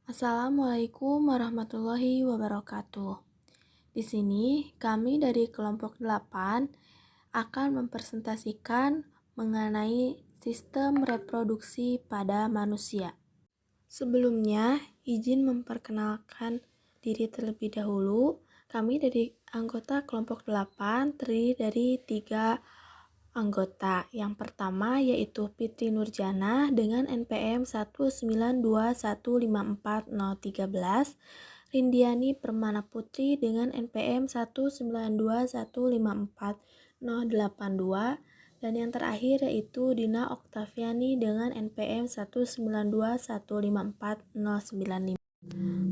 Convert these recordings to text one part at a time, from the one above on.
Assalamualaikum warahmatullahi wabarakatuh. Di sini kami dari kelompok 8 akan mempresentasikan mengenai sistem reproduksi pada manusia. Sebelumnya, izin memperkenalkan diri terlebih dahulu. Kami dari anggota kelompok 8 terdiri dari 3 anggota. Yang pertama yaitu Fitri Nurjana dengan NPM 192154013, Rindiani Permana Putri dengan NPM 192154082, dan yang terakhir yaitu Dina Oktaviani dengan NPM 192154095.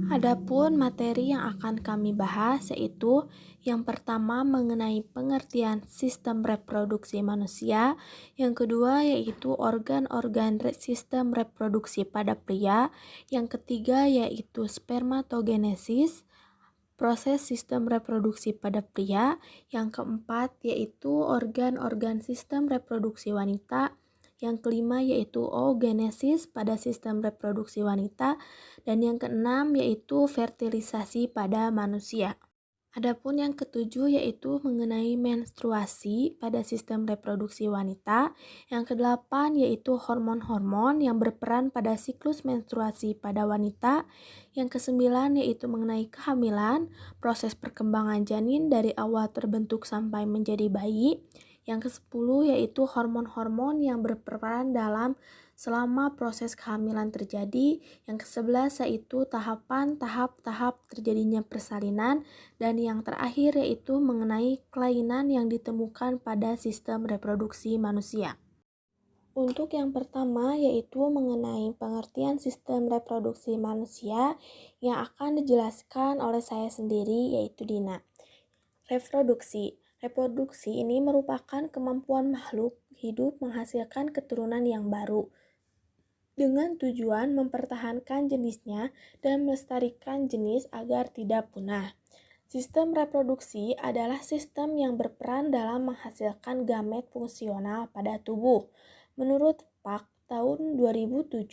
Adapun materi yang akan kami bahas yaitu yang pertama mengenai pengertian sistem reproduksi manusia, yang kedua yaitu organ-organ sistem reproduksi pada pria, yang ketiga yaitu spermatogenesis, proses sistem reproduksi pada pria, yang keempat yaitu organ-organ sistem reproduksi wanita, yang kelima yaitu oogenesis pada sistem reproduksi wanita, dan yang keenam yaitu fertilisasi pada manusia. Adapun yang ketujuh yaitu mengenai menstruasi pada sistem reproduksi wanita, yang kedelapan yaitu hormon-hormon yang berperan pada siklus menstruasi pada wanita, yang kesembilan yaitu mengenai kehamilan, proses perkembangan janin dari awal terbentuk sampai menjadi bayi, yang kesepuluh yaitu hormon-hormon yang berperan dalam selama proses kehamilan terjadi, yang ke-11 yaitu tahap-tahap terjadinya persalinan, dan yang terakhir yaitu mengenai kelainan yang ditemukan pada sistem reproduksi manusia. Untuk yang pertama yaitu mengenai pengertian sistem reproduksi manusia yang akan dijelaskan oleh saya sendiri yaitu Dina. Reproduksi ini merupakan kemampuan makhluk hidup menghasilkan keturunan yang baru dengan tujuan mempertahankan jenisnya dan melestarikan jenis agar tidak punah. Sistem reproduksi adalah sistem yang berperan dalam menghasilkan gamet fungsional pada tubuh. Menurut PAK tahun 2007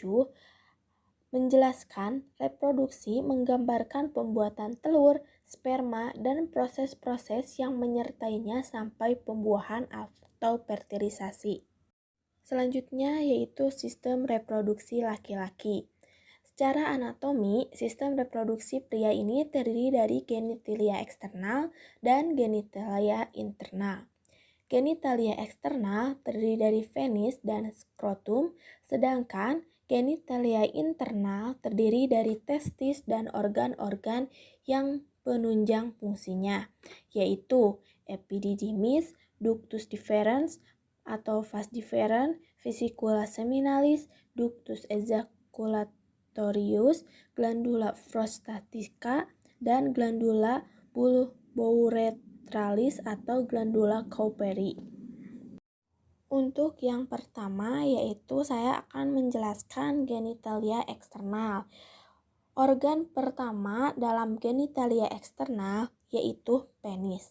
menjelaskan reproduksi menggambarkan pembuatan telur, sperma, dan proses-proses yang menyertainya sampai pembuahan atau fertilisasi. Selanjutnya yaitu sistem reproduksi laki-laki. Secara anatomi, sistem reproduksi pria ini terdiri dari genitalia eksternal dan genitalia internal. Genitalia eksternal terdiri dari penis dan skrotum, sedangkan genitalia internal terdiri dari testis dan organ-organ yang penunjang fungsinya, yaitu epididymis, ductus deferens atau vas deferens, vesicula seminalis, ductus ejaculatorius, glandula prostatica, dan glandula bulbouretralis atau glandula Cowperry. Untuk yang pertama yaitu saya akan menjelaskan genitalia eksternal. Organ pertama dalam genitalia eksternal yaitu penis.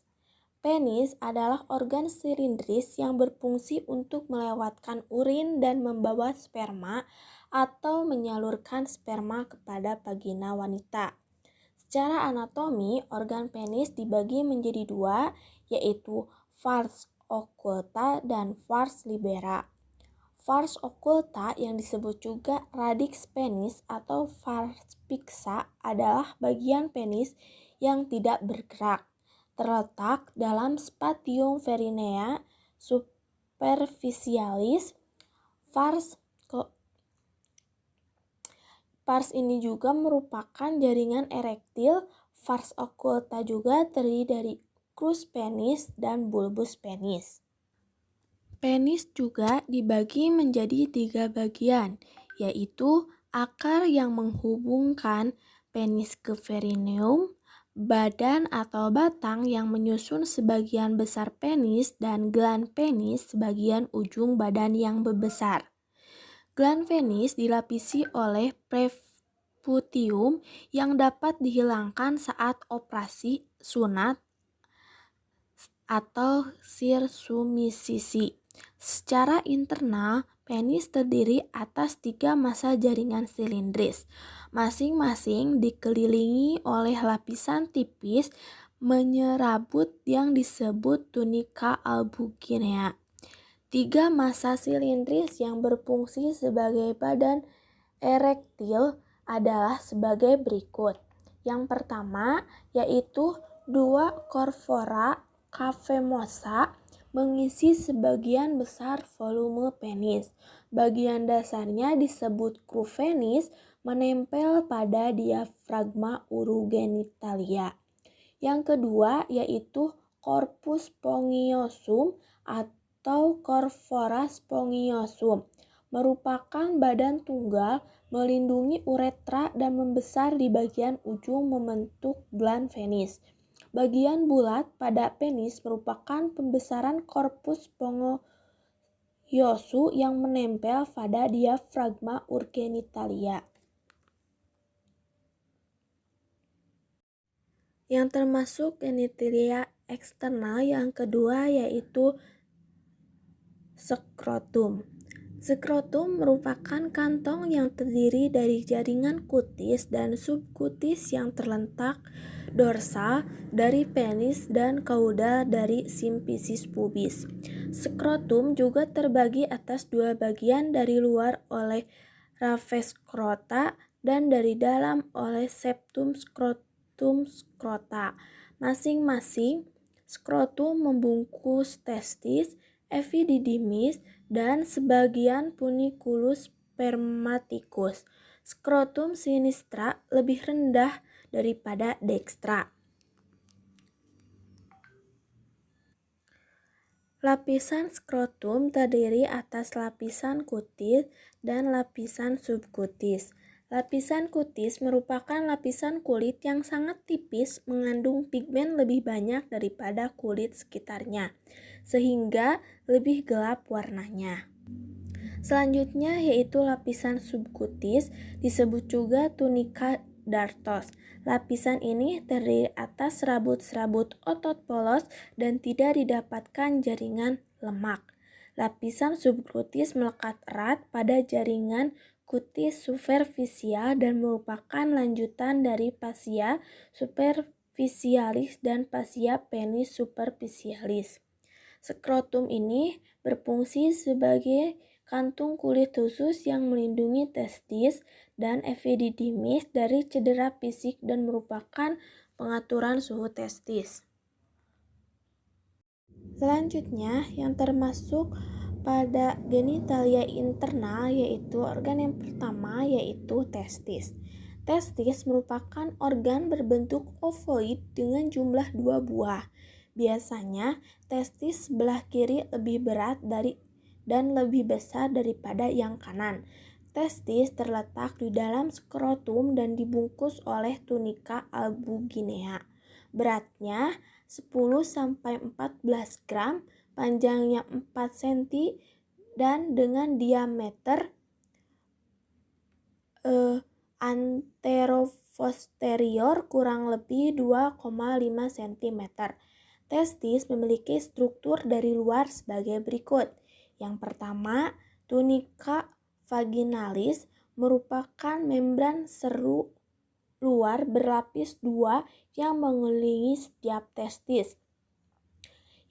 Penis adalah organ silindris yang berfungsi untuk melewatkan urin dan membawa sperma atau menyalurkan sperma kepada vagina wanita. Secara anatomi, organ penis dibagi menjadi dua, yaitu vas occulta dan vas libera. Vas occulta yang disebut juga radix penis atau vas fixa adalah bagian penis yang tidak bergerak, terletak dalam spatium perinea superficialis. Pars ini juga merupakan jaringan erektil. Vas occulta juga terdiri dari crus penis dan bulbus penis. Penis juga dibagi menjadi 3 bagian, yaitu akar yang menghubungkan penis ke perineum, badan atau batang yang menyusun sebagian besar penis, dan gland penis sebagian ujung badan yang membesar. Gland penis dilapisi oleh preputium yang dapat dihilangkan saat operasi sunat atau sirkumsisi. Secara internal, Penis terdiri atas 3 massa jaringan silindris, masing-masing dikelilingi oleh lapisan tipis menyerabut yang disebut tunika albuginea. 3 massa silindris yang berfungsi sebagai badan erektil adalah sebagai berikut. Yang pertama yaitu 2 corpora cavernosa mengisi sebagian besar volume penis. Bagian dasarnya disebut groove penis menempel pada diafragma urogenitalia. Yang kedua yaitu corpus spongiosum atau corpora spongiosum, merupakan badan tunggal melindungi uretra dan membesar di bagian ujung membentuk gland penis. Bagian bulat pada penis merupakan pembesaran korpus spongiosum yang menempel pada diafragma urgenitalia. Yang termasuk genitalia eksternal yang kedua yaitu skrotum. Skrotum merupakan kantong yang terdiri dari jaringan kutis dan subkutis yang terletak dorsal dari penis dan kaudal dari simfisis pubis. Skrotum juga terbagi atas 2 bagian, dari luar oleh rafe skrota dan dari dalam oleh septum skrota. Masing-masing skrotum membungkus testis, epididymis, dan sebagian funiculus spermaticus. Skrotum sinistra lebih rendah daripada dekstra. Lapisan skrotum terdiri atas lapisan kutis dan lapisan subkutis. Lapisan kutis merupakan lapisan kulit yang sangat tipis, mengandung pigmen lebih banyak daripada kulit sekitarnya, sehingga lebih gelap warnanya. Selanjutnya yaitu lapisan subkutis, disebut juga tunika dartos. Lapisan ini terdiri atas serabut-serabut otot polos dan tidak didapatkan jaringan lemak. Lapisan subkutis melekat erat pada jaringan kutis superficial dan merupakan lanjutan dari fascia superficialis dan fascia penis superficialis. Skrotum ini berfungsi sebagai kantung kulit khusus yang melindungi testis dan epididymis dari cedera fisik dan merupakan pengaturan suhu testis. Selanjutnya yang termasuk pada genitalia internal yaitu organ yang pertama yaitu testis. Testis merupakan organ berbentuk ovoid dengan jumlah 2 buah. Biasanya testis sebelah kiri lebih berat dan lebih besar daripada yang kanan. Testis terletak di dalam skrotum dan dibungkus oleh tunika albuginea. Beratnya 10-14 gram, panjangnya 4 cm dan dengan diameter anteroposterior kurang lebih 2,5 cm. Testis memiliki struktur dari luar sebagai berikut. Yang pertama, tunika vaginalis merupakan membran seru luar berlapis 2 yang mengelilingi setiap testis.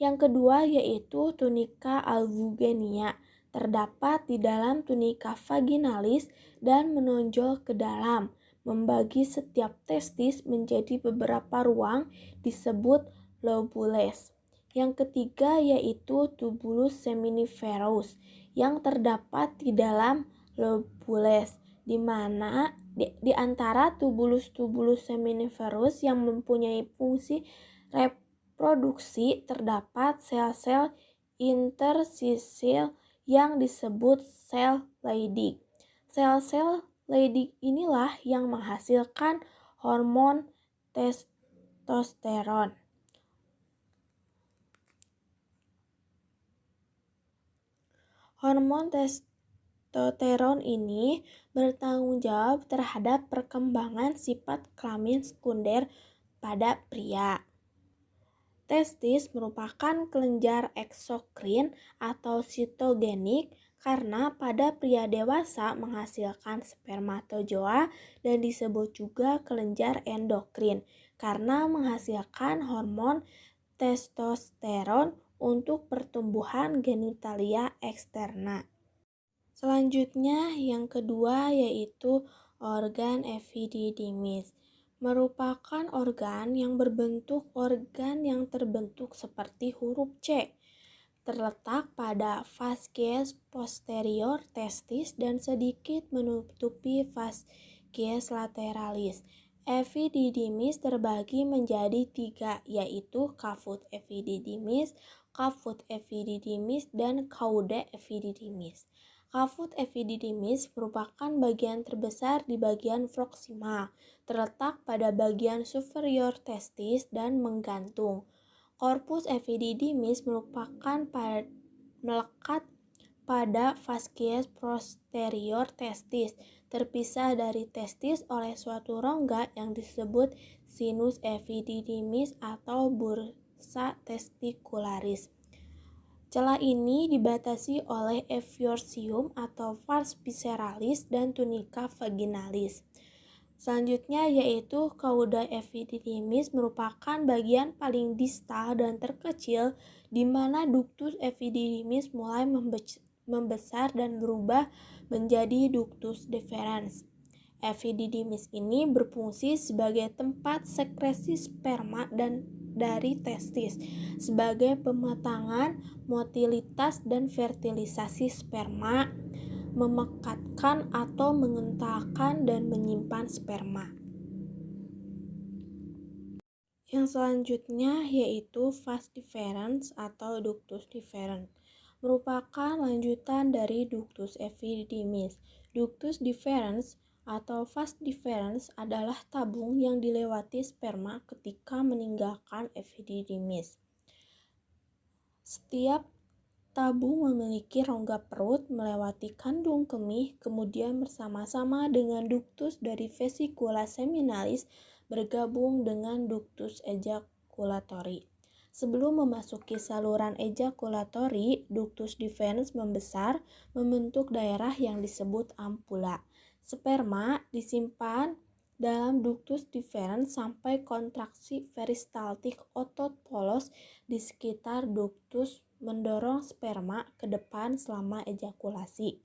Yang kedua yaitu tunika albuginea, terdapat di dalam tunika vaginalis dan menonjol ke dalam, membagi setiap testis menjadi beberapa ruang disebut lobules. Yang ketiga yaitu tubulus seminiferus yang terdapat di dalam lobules, di mana di antara tubulus seminiferus yang mempunyai fungsi reproduksi terdapat sel-sel interstisil yang disebut sel Leydig. Sel-sel Leydig inilah yang menghasilkan hormon testosteron. Hormon testosteron ini bertanggung jawab terhadap perkembangan sifat kelamin sekunder pada pria. Testis merupakan kelenjar eksokrin atau sitogenik karena pada pria dewasa menghasilkan spermatozoa dan disebut juga kelenjar endokrin karena menghasilkan hormon testosteron untuk pertumbuhan genitalia eksterna. Selanjutnya yang kedua yaitu organ epididymis. Merupakan organ yang terbentuk seperti huruf C. Terletak pada fascies posterior testis dan sedikit menutupi fascies lateralis. Epididymis terbagi menjadi 3, yaitu cavus epididymis, dan cauda epididymis. Cavus epididymis merupakan bagian terbesar di bagian proksimal, terletak pada bagian superior testis dan menggantung. Corpus epididymis melekat pada fascies posterior testis, terpisah dari testis oleh suatu rongga yang disebut sinus epididymis atau bursa testicularis. Celah ini dibatasi oleh epiorsium atau vas visceralis dan tunica vaginalis. Selanjutnya yaitu cauda epididymis merupakan bagian paling distal dan terkecil di mana ductus epididymis mulai membesar dan berubah menjadi ductus deferens. Epididymis ini berfungsi sebagai tempat sekresi sperma dan dari testis, sebagai pematangan, motilitas, dan fertilisasi sperma, memekatkan atau mengentalkan dan menyimpan sperma. Yang selanjutnya yaitu vas deferens atau ductus deferens. Merupakan lanjutan dari ductus epididymis. Ductus deferens atau vas deferens adalah tabung yang dilewati sperma ketika meninggalkan epididymis. Setiap tabung memiliki rongga perut melewati kandung kemih, kemudian bersama-sama dengan ductus dari vesicula seminalis bergabung dengan ductus ejaculatori. Sebelum memasuki saluran ejaculatori, ductus deferens membesar, membentuk daerah yang disebut ampula. Sperma disimpan dalam ductus deferens sampai kontraksi peristaltik otot polos di sekitar ductus mendorong sperma ke depan selama ejakulasi.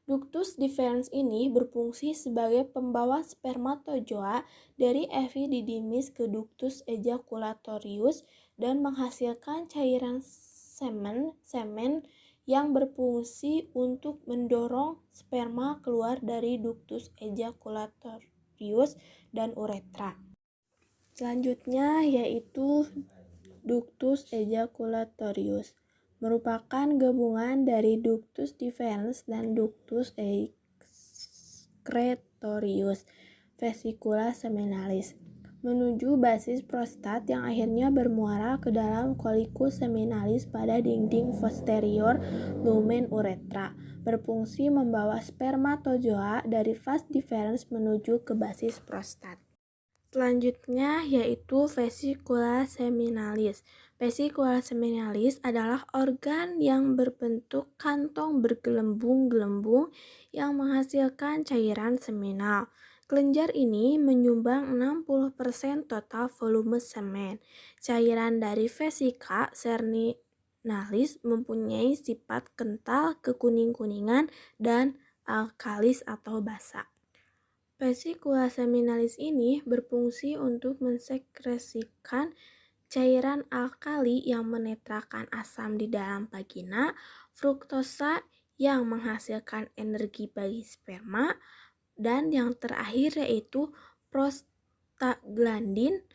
Ductus deferens ini berfungsi sebagai pembawa spermatozoa dari epididymis ke ductus ejaculatorius dan menghasilkan cairan semen yang berfungsi untuk mendorong sperma keluar dari ductus ejaculatorius dan uretra. Selanjutnya yaitu ductus ejaculatorius. Merupakan gabungan dari ductus deferens dan ductus excretorius vesicula seminalis menuju basis prostat yang akhirnya bermuara ke dalam coliculus seminalis pada dinding posterior lumen uretra, berfungsi membawa spermatozoa dari vas deferens menuju ke basis prostat. Selanjutnya yaitu vesicula seminalis. Vesicula seminalis adalah organ yang berbentuk kantong bergelembung-gelembung yang menghasilkan cairan seminal. Kelenjar ini menyumbang 60% total volume semen. Cairan dari vesika seminalis mempunyai sifat kental, kekuning-kuningan, dan alkalis atau basa. Vesicula seminalis ini berfungsi untuk mensekresikan cairan alkali yang menetralkan asam di dalam vagina, fruktosa yang menghasilkan energi bagi sperma, dan yang terakhir yaitu prostaglandin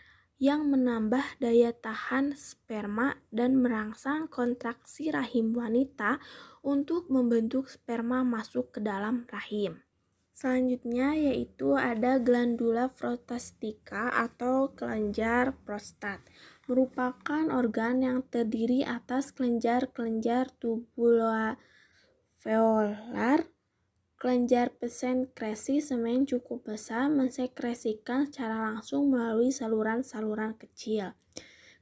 yang menambah daya tahan sperma dan merangsang kontraksi rahim wanita untuk membentuk sperma masuk ke dalam rahim. Selanjutnya yaitu ada glandula prostastica atau kelenjar prostat. Merupakan organ yang terdiri atas kelenjar-kelenjar tubuloalveolar. Kelenjar pensekresi semen cukup besar mensekresikan secara langsung melalui saluran-saluran kecil.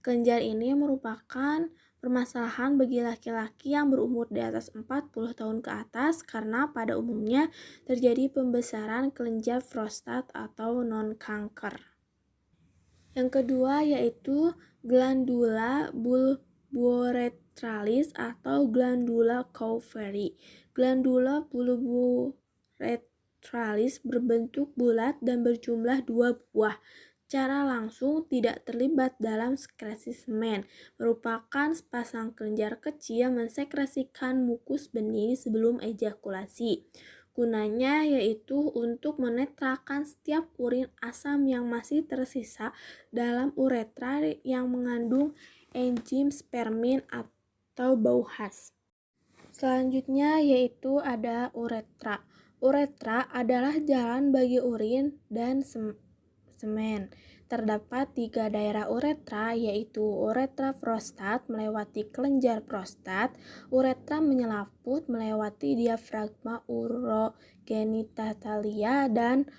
Kelenjar ini merupakan permasalahan bagi laki-laki yang berumur di atas 40 tahun ke atas karena pada umumnya terjadi pembesaran kelenjar prostat atau non-kanker. Yang kedua yaitu glandula bulbourethralis atau glandula Cowperry. Glandula bulbourethralis berbentuk bulat dan berjumlah 2 buah. Secara langsung tidak terlibat dalam sekresi semen, merupakan sepasang kelenjar kecil mensekresikan mukus bening sebelum ejakulasi. Gunanya yaitu untuk menetralkan setiap urin asam yang masih tersisa dalam uretra yang mengandung enzim spermin atau bau khas. Selanjutnya yaitu ada uretra. Uretra adalah jalan bagi urin dan semen. Terdapat 3 daerah uretra, yaitu uretra prostat melewati kelenjar prostat, uretra menyelaput melewati diafragma urogenitalia, dan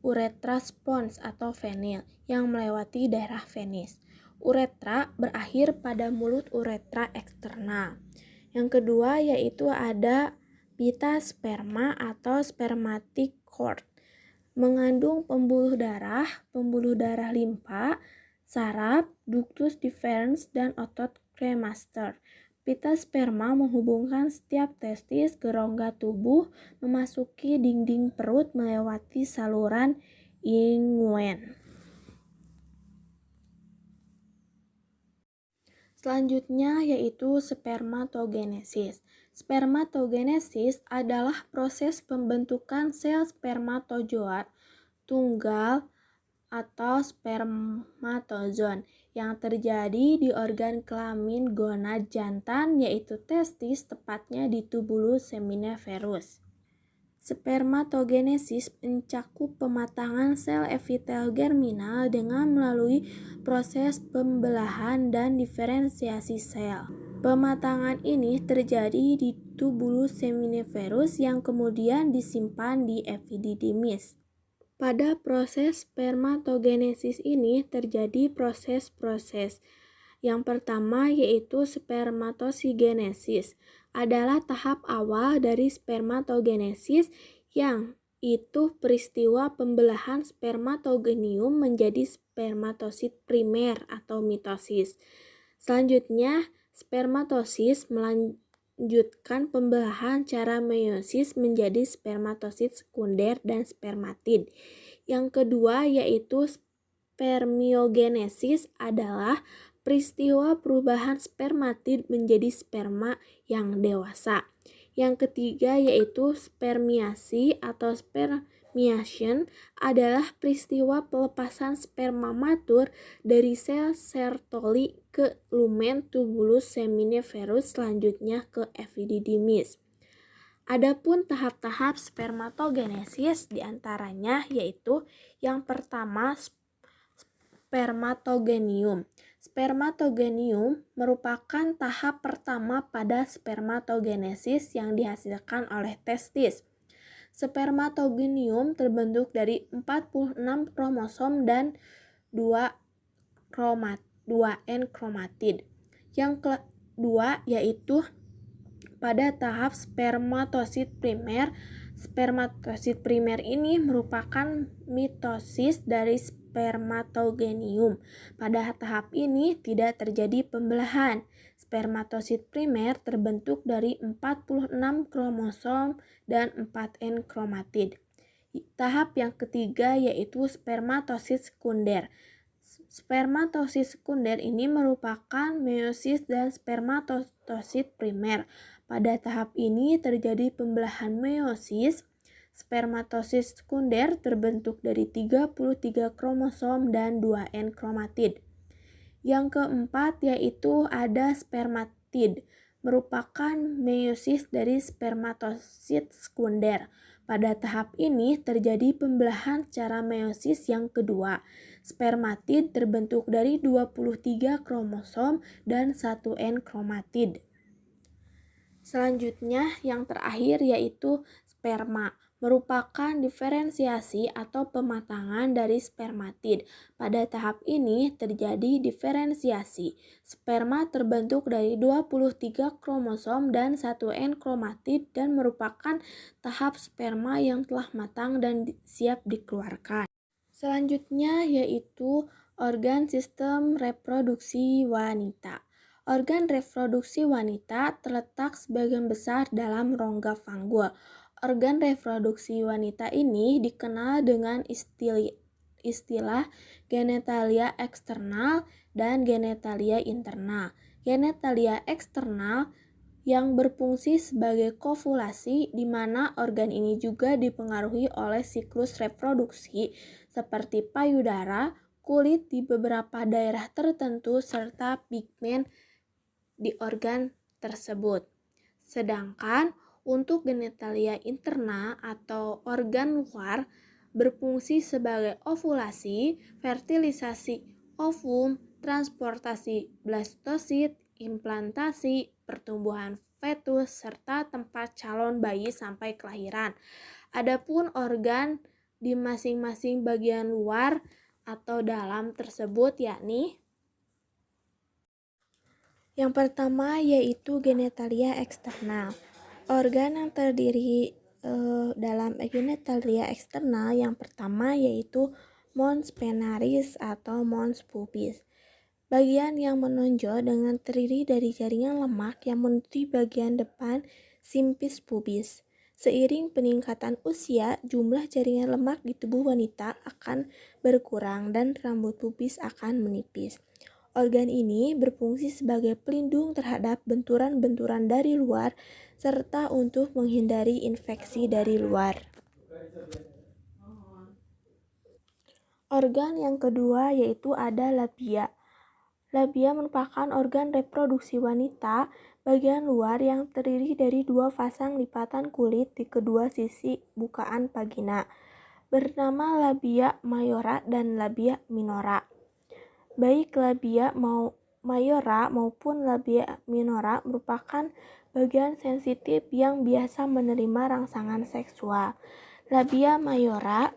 uretra spons atau venil yang melewati daerah penis. Uretra berakhir pada mulut uretra eksternal. Yang kedua yaitu ada pita sperma atau spermatic cord. Mengandung pembuluh darah limpa, saraf, ductus deferens, dan otot cremaster. Pita sperma menghubungkan setiap testis ke rongga tubuh, memasuki dinding perut melewati saluran ingueen. Selanjutnya yaitu spermatogenesis. Spermatogenesis adalah proses pembentukan sel spermatozoa tunggal atau spermatozoon yang terjadi di organ kelamin gonad jantan yaitu testis, tepatnya di tubulus seminiferus. Spermatogenesis mencakup pematangan sel epitel germinal dengan melalui proses pembelahan dan diferensiasi sel. Pematangan ini terjadi di tubulus seminiferus yang kemudian disimpan di epididymis. Pada proses spermatogenesis ini terjadi proses-proses. Yang pertama yaitu spermatosigenesis, adalah tahap awal dari spermatogenesis yang itu peristiwa pembelahan spermatogonium menjadi spermatosit primer atau mitosis. Selanjutnya, spermatosis melanjutkan pembelahan cara meiosis menjadi spermatosit sekunder dan spermatid. Yang kedua yaitu spermiogenesis adalah peristiwa perubahan spermatid menjadi sperma yang dewasa. Yang ketiga yaitu spermiasi atau spermiation adalah peristiwa pelepasan sperma matur dari sel Sertoli ke lumen tubulus seminiferus selanjutnya ke epididymis. Adapun tahap-tahap spermatogenesis diantaranya yaitu yang pertama spermatogenium. Spermatogenium merupakan tahap pertama pada spermatogenesis yang dihasilkan oleh testis. Spermatogenium terbentuk dari 46 kromosom dan 2 N kromatid. Yang kedua yaitu pada tahap spermatosit primer. Spermatosit primer ini merupakan mitosis dari spermatogenium. Pada tahap ini tidak terjadi pembelahan. Spermatosit primer terbentuk dari 46 kromosom dan 4 N kromatid. Tahap yang ketiga yaitu spermatosit sekunder. Spermatosit sekunder ini merupakan meiosis dan spermatosit primer. Pada tahap ini terjadi pembelahan meiosis. Spermatosit sekunder terbentuk dari 33 kromosom dan 2 N kromatid. Yang keempat yaitu ada spermatid, merupakan meiosis dari spermatosit sekunder. Pada tahap ini terjadi pembelahan secara meiosis yang kedua. Spermatid terbentuk dari 23 kromosom dan 1 N kromatid. Selanjutnya yang terakhir yaitu sperma, merupakan diferensiasi atau pematangan dari spermatid. Pada tahap ini terjadi diferensiasi. Sperma terbentuk dari 23 kromosom dan 1 N kromatid dan merupakan tahap sperma yang telah matang dan siap dikeluarkan. Selanjutnya yaitu organ sistem reproduksi wanita. Organ reproduksi wanita terletak sebagian besar dalam rongga fanggul. Organ reproduksi wanita ini dikenal dengan istilah genitalia eksternal dan genitalia internal. Genitalia eksternal yang berfungsi sebagai kovulasi, di mana organ ini juga dipengaruhi oleh siklus reproduksi seperti payudara, kulit di beberapa daerah tertentu, serta pigmen di organ tersebut. Sedangkan untuk genitalia interna atau organ luar berfungsi sebagai ovulasi, fertilisasi ovum, transportasi blastosit, implantasi, pertumbuhan fetus, serta tempat calon bayi sampai kelahiran. Adapun organ di masing-masing bagian luar atau dalam tersebut yakni yang pertama yaitu genitalia eksternal. Organ yang terdiri dalam genitalia eksternal yang pertama yaitu mons venaris atau mons pubis. Bagian yang menonjol dengan terdiri dari jaringan lemak yang menutupi bagian depan simpis pubis. Seiring peningkatan usia, jumlah jaringan lemak di tubuh wanita akan berkurang dan rambut pubis akan menipis. Organ ini berfungsi sebagai pelindung terhadap benturan-benturan dari luar serta untuk menghindari infeksi dari luar. Organ yang kedua yaitu ada labia. Labia merupakan organ reproduksi wanita bagian luar yang terdiri dari dua pasang lipatan kulit di kedua sisi bukaan vagina, bernama labia mayora dan labia minora. Baik labia mayora maupun labia minora merupakan bagian sensitif yang biasa menerima rangsangan seksual. Labia mayora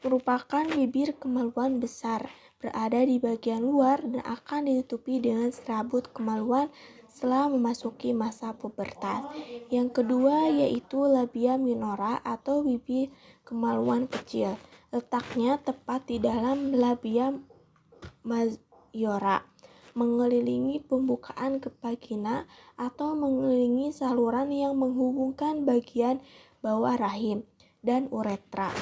merupakan bibir kemaluan besar, berada di bagian luar dan akan ditutupi dengan serabut kemaluan setelah memasuki masa pubertas. Yang kedua yaitu labia minora atau bibir kemaluan kecil. Letaknya tepat di dalam labia mayora, mengelilingi pembukaan ke vagina atau mengelilingi saluran yang menghubungkan bagian bawah rahim dan uretra.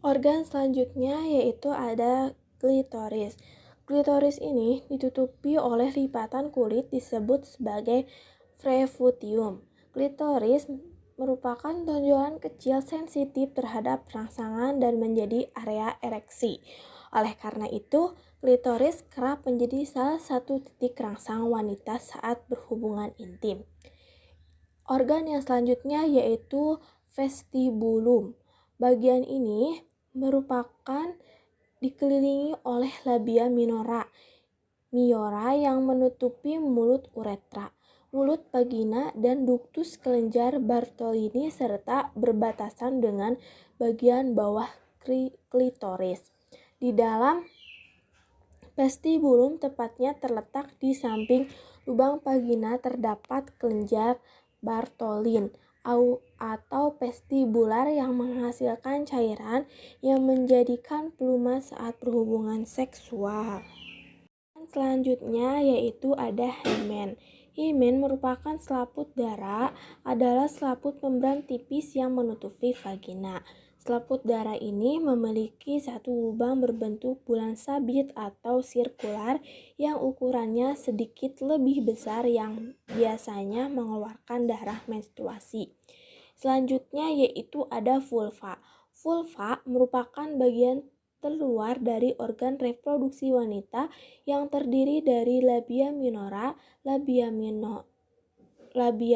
Organ selanjutnya yaitu ada klitoris. Klitoris ini ditutupi oleh lipatan kulit disebut sebagai prevutium. Klitoris merupakan tonjolan kecil sensitif terhadap rangsangan dan menjadi area ereksi. Oleh karena itu, klitoris kerap menjadi salah satu titik rangsang wanita saat berhubungan intim. Organ yang selanjutnya yaitu vestibulum. Bagian ini merupakan dikelilingi oleh labia minora yang menutupi mulut uretra, mulut vagina, dan ductus kelenjar Bartolini serta berbatasan dengan bagian bawah klitoris. Di dalam vestibulum tepatnya terletak di samping lubang vagina terdapat kelenjar Bartolin atau vestibular yang menghasilkan cairan yang menjadikan pelumas saat berhubungan seksual. Selanjutnya yaitu ada hymen. Hymen merupakan selaput darah, adalah selaput membran tipis yang menutupi vagina. Selaput darah ini memiliki satu lubang berbentuk bulan sabit atau sirkular yang ukurannya sedikit lebih besar yang biasanya mengeluarkan darah menstruasi. Selanjutnya yaitu ada vulva. Vulva merupakan bagian terluar dari organ reproduksi wanita yang terdiri dari labia minora, labia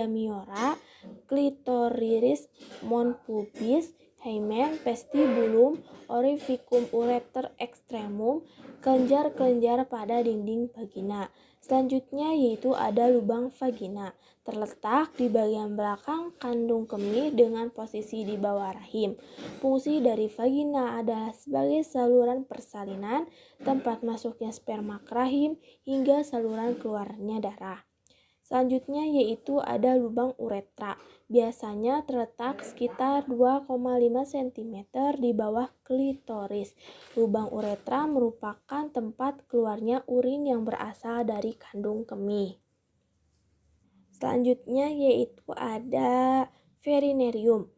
mayora, klitoris, mons pubis, hymen, vestibulum, orificum ureter extremum, kelenjar-kelenjar pada dinding vagina. Selanjutnya yaitu ada lubang vagina, terletak di bagian belakang kandung kemih dengan posisi di bawah rahim. Fungsi dari vagina adalah sebagai saluran persalinan, tempat masuknya sperma ke rahim, hingga saluran keluarnya darah. Selanjutnya yaitu ada lubang uretra. Biasanya terletak sekitar 2,5 cm di bawah klitoris. Lubang uretra merupakan tempat keluarnya urin yang berasal dari kandung kemih. Selanjutnya yaitu ada verinerium.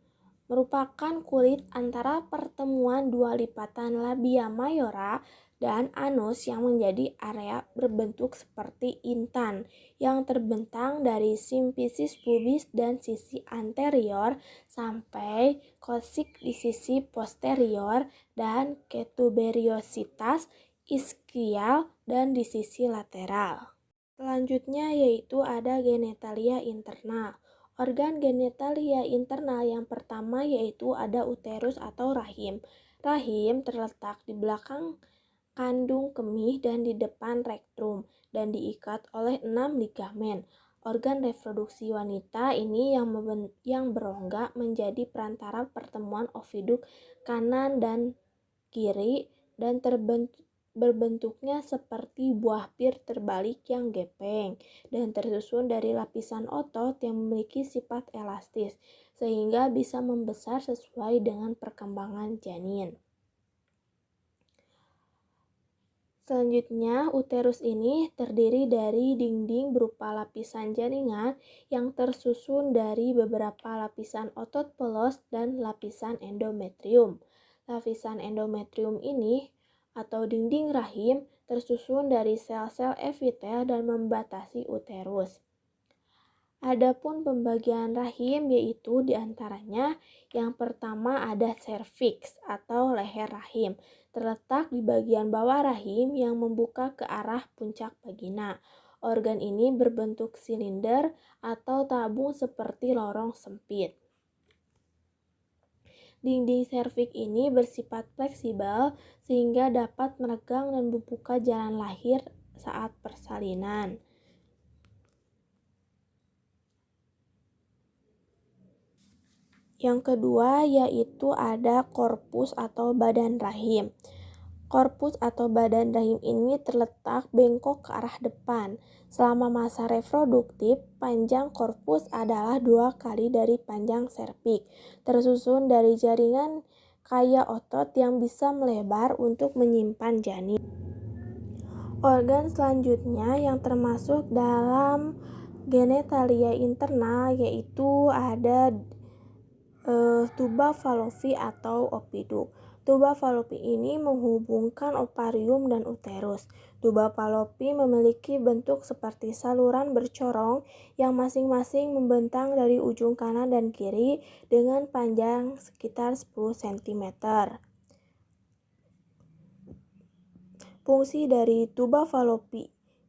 Merupakan kulit antara pertemuan dua lipatan labia mayora dan anus yang menjadi area berbentuk seperti intan yang terbentang dari simfisis pubis dan sisi anterior sampai kosik di sisi posterior dan ketuberiositas ischial dan di sisi lateral. Selanjutnya yaitu ada genitalia internal. Organ genitalia internal yang pertama yaitu ada uterus atau rahim. Rahim terletak di belakang kandung kemih dan di depan rektum dan diikat oleh 6 ligamen. Organ reproduksi wanita ini yang berongga menjadi perantara pertemuan oviduk kanan dan kiri dan berbentuknya seperti buah pir terbalik yang gepeng dan tersusun dari lapisan otot yang memiliki sifat elastis sehingga bisa membesar sesuai dengan perkembangan janin. Selanjutnya, uterus ini terdiri dari dinding berupa lapisan jaringan yang tersusun dari beberapa lapisan otot polos dan lapisan endometrium. Lapisan endometrium ini atau dinding rahim tersusun dari sel-sel epitel dan membatasi uterus. Adapun pembagian rahim yaitu diantaranya yang pertama ada serviks atau leher rahim, terletak di bagian bawah rahim yang membuka ke arah puncak vagina. Organ ini berbentuk silinder atau tabung seperti lorong sempit. Dinding serviks ini bersifat fleksibel sehingga dapat meregang dan membuka jalan lahir saat persalinan. Yang kedua yaitu ada korpus atau badan rahim. Korpus atau badan rahim ini terletak bengkok ke arah depan. Selama masa reproduktif, panjang korpus adalah 2 kali dari panjang serviks, tersusun dari jaringan kaya otot yang bisa melebar untuk menyimpan janin. Organ selanjutnya yang termasuk dalam genitalia internal yaitu ada tuba Fallopi atau opiduk. Tuba Fallopi ini menghubungkan ovarium dan uterus. Tuba Fallopi memiliki bentuk seperti saluran bercorong yang masing-masing membentang dari ujung kanan dan kiri dengan panjang sekitar 10 cm. Fungsi dari tuba Fallopi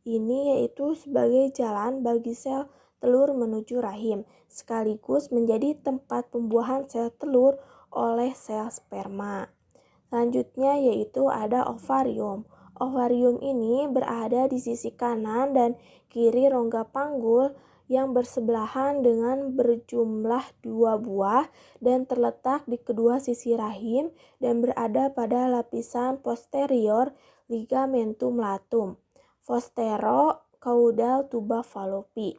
ini yaitu sebagai jalan bagi sel telur menuju rahim, sekaligus menjadi tempat pembuahan sel telur oleh sel sperma. Selanjutnya yaitu ada ovarium. Ovarium ini berada di sisi kanan dan kiri rongga panggul yang bersebelahan dengan berjumlah 2 buah dan terletak di kedua sisi rahim dan berada pada lapisan posterior ligamentum latum, postero-caudal tuba Fallopi.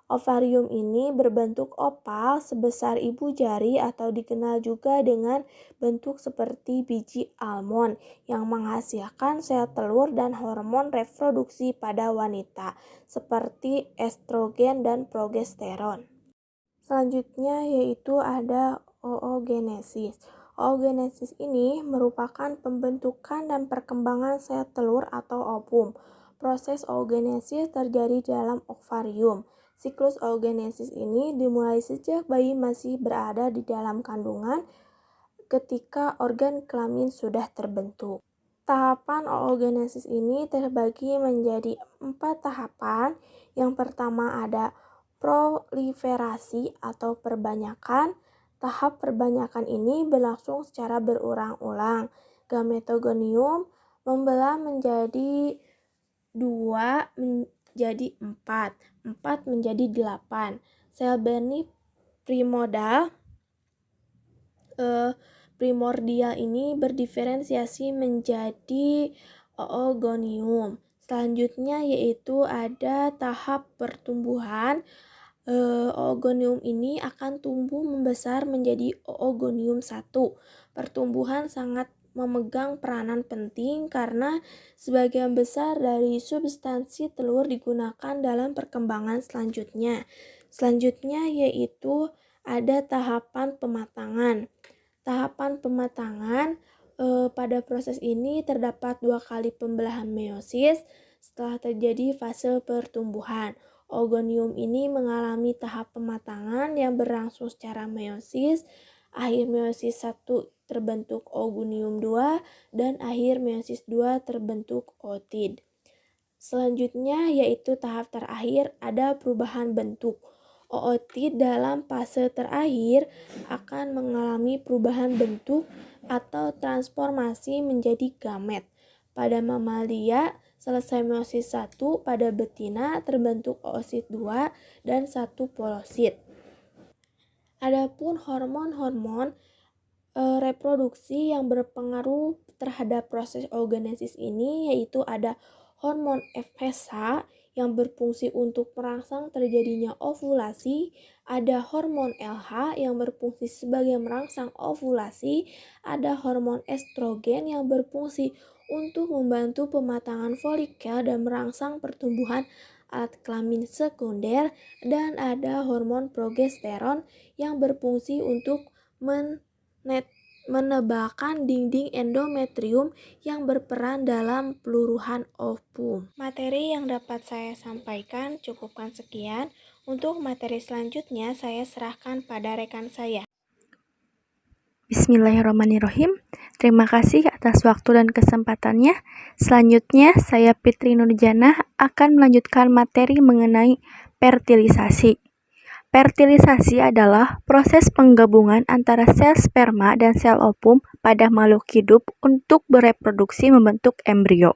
Ovarium ini berbentuk opal sebesar ibu jari atau dikenal juga dengan bentuk seperti biji almond yang menghasilkan sel telur dan hormon reproduksi pada wanita seperti estrogen dan progesteron. Selanjutnya yaitu ada oogenesis. Oogenesis ini merupakan pembentukan dan perkembangan sel telur atau ovum. Proses oogenesis terjadi dalam ovarium. Siklus oogenesis ini dimulai sejak bayi masih berada di dalam kandungan ketika organ kelamin sudah terbentuk. Tahapan oogenesis ini terbagi menjadi 4 tahapan. Yang pertama ada proliferasi atau perbanyakan, Tahap perbanyakan ini berlangsung secara berulang-ulang. Gametogonium membelah menjadi 2 menjadi 4, 4 menjadi 8. Sel benih primordial ini berdiferensiasi menjadi oogonium. Selanjutnya yaitu ada tahap pertumbuhan. Oogonium ini akan tumbuh membesar menjadi oogonium 1. Pertumbuhan sangat memegang peranan penting karena sebagian besar dari substansi telur digunakan dalam perkembangan selanjutnya. Selanjutnya yaitu ada tahapan pematangan. Tahapan pematangan pada proses ini terdapat 2 kali pembelahan meiosis setelah terjadi fase pertumbuhan. Oogonium ini mengalami tahap pematangan yang berlangsung secara meiosis. Akhir meiosis 1 terbentuk oogonium 2 dan akhir meiosis 2 terbentuk ootid. Selanjutnya yaitu tahap terakhir ada perubahan bentuk. Ootid dalam fase terakhir akan mengalami perubahan bentuk atau transformasi menjadi gamet. Pada mamalia, selesai meiosis 1, pada betina terbentuk oosit 2 dan 1 polosit. Adapun hormon-hormon reproduksi yang berpengaruh terhadap proses oogenesis ini yaitu ada hormon FSH yang berfungsi untuk merangsang terjadinya ovulasi, ada hormon LH yang berfungsi sebagai merangsang ovulasi, ada hormon estrogen yang berfungsi untuk membantu pematangan folikel dan merangsang pertumbuhan alat kelamin sekunder, dan ada hormon progesteron yang berfungsi untuk menebalkan dinding endometrium yang berperan dalam peluruhan ovum. Materi yang dapat saya sampaikan cukupkan sekian. Untuk materi selanjutnya saya serahkan pada rekan saya. Bismillahirrahmanirrahim. Terima kasih atas waktu dan kesempatannya. Selanjutnya, saya Fitri Nurjanah akan melanjutkan materi mengenai fertilisasi. Fertilisasi adalah proses penggabungan antara sel sperma dan sel ovum pada makhluk hidup untuk bereproduksi membentuk embrio.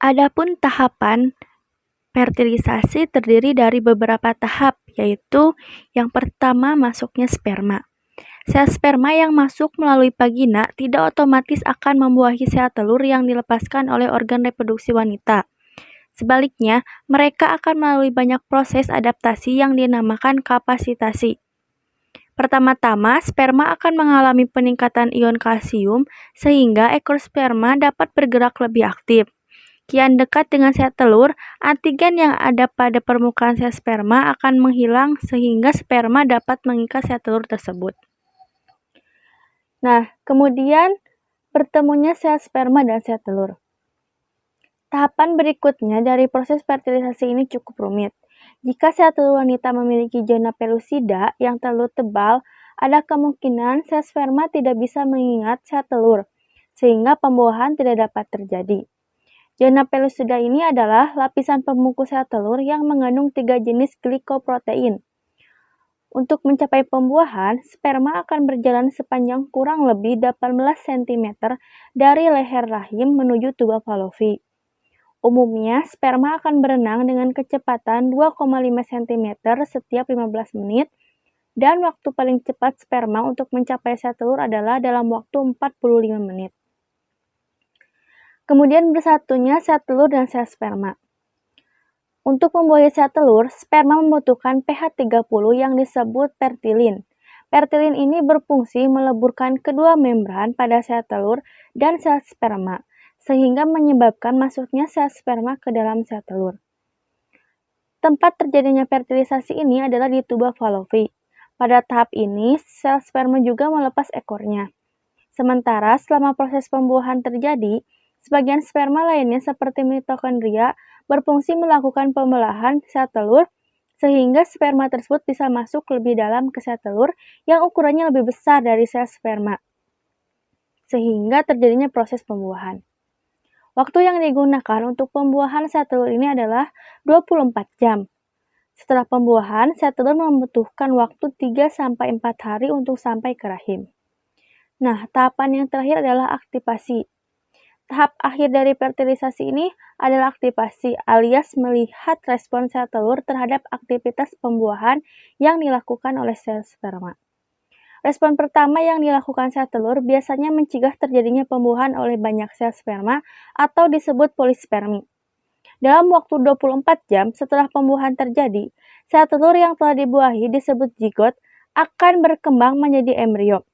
Adapun tahapan fertilisasi terdiri dari beberapa tahap, yaitu yang pertama masuknya sperma. Sel sperma yang masuk melalui vagina tidak otomatis akan membuahi sel telur yang dilepaskan oleh organ reproduksi wanita. Sebaliknya, mereka akan melalui banyak proses adaptasi yang dinamakan kapasitasi. Pertama-tama, sperma akan mengalami peningkatan ion kalsium sehingga ekor sperma dapat bergerak lebih aktif. Kian dekat dengan sel telur, antigen yang ada pada permukaan sel sperma akan menghilang sehingga sperma dapat mengikat sel telur tersebut. Nah, kemudian bertemunya sel sperma dan sel telur. Tahapan berikutnya dari proses fertilisasi ini cukup rumit. Jika sel telur wanita memiliki zona pelusida yang terlalu tebal, ada kemungkinan sel sperma tidak bisa mengingat sel telur, sehingga pembuahan tidak dapat terjadi. Zona pelusida ini adalah lapisan pembungkus sel telur yang mengandung 3 jenis glikoprotein. Untuk mencapai pembuahan, sperma akan berjalan sepanjang kurang lebih 18 cm dari leher rahim menuju tuba falopi. Umumnya, sperma akan berenang dengan kecepatan 2,5 cm setiap 15 menit, dan waktu paling cepat sperma untuk mencapai sel telur adalah dalam waktu 45 menit. Kemudian bersatunya sel telur dan sel sperma. Untuk membuahi sel telur, sperma membutuhkan pH 30 yang disebut pertilin. Pertilin ini berfungsi meleburkan kedua membran pada sel telur dan sel sperma, sehingga menyebabkan masuknya sel sperma ke dalam sel telur. Tempat terjadinya fertilisasi ini adalah di tuba falopi. Pada tahap ini, sel sperma juga melepas ekornya. Sementara selama proses pembuahan terjadi, sebagian sperma lainnya seperti mitokondria berfungsi melakukan pembelahan sel telur sehingga sperma tersebut bisa masuk lebih dalam ke sel telur yang ukurannya lebih besar dari sel sperma, sehingga terjadinya proses pembuahan. Waktu yang digunakan untuk pembuahan sel telur ini adalah 24 jam. Setelah pembuahan, sel telur membutuhkan waktu 3-4 hari untuk sampai ke rahim. Nah, tahapan yang terakhir adalah aktivasi. Tahap akhir dari fertilisasi ini adalah aktivasi, alias melihat respon sel telur terhadap aktivitas pembuahan yang dilakukan oleh sel sperma. Respon pertama yang dilakukan sel telur biasanya mencegah terjadinya pembuahan oleh banyak sel sperma atau disebut polispermi. Dalam waktu 24 jam setelah pembuahan terjadi, sel telur yang telah dibuahi disebut zigot akan berkembang menjadi embrio.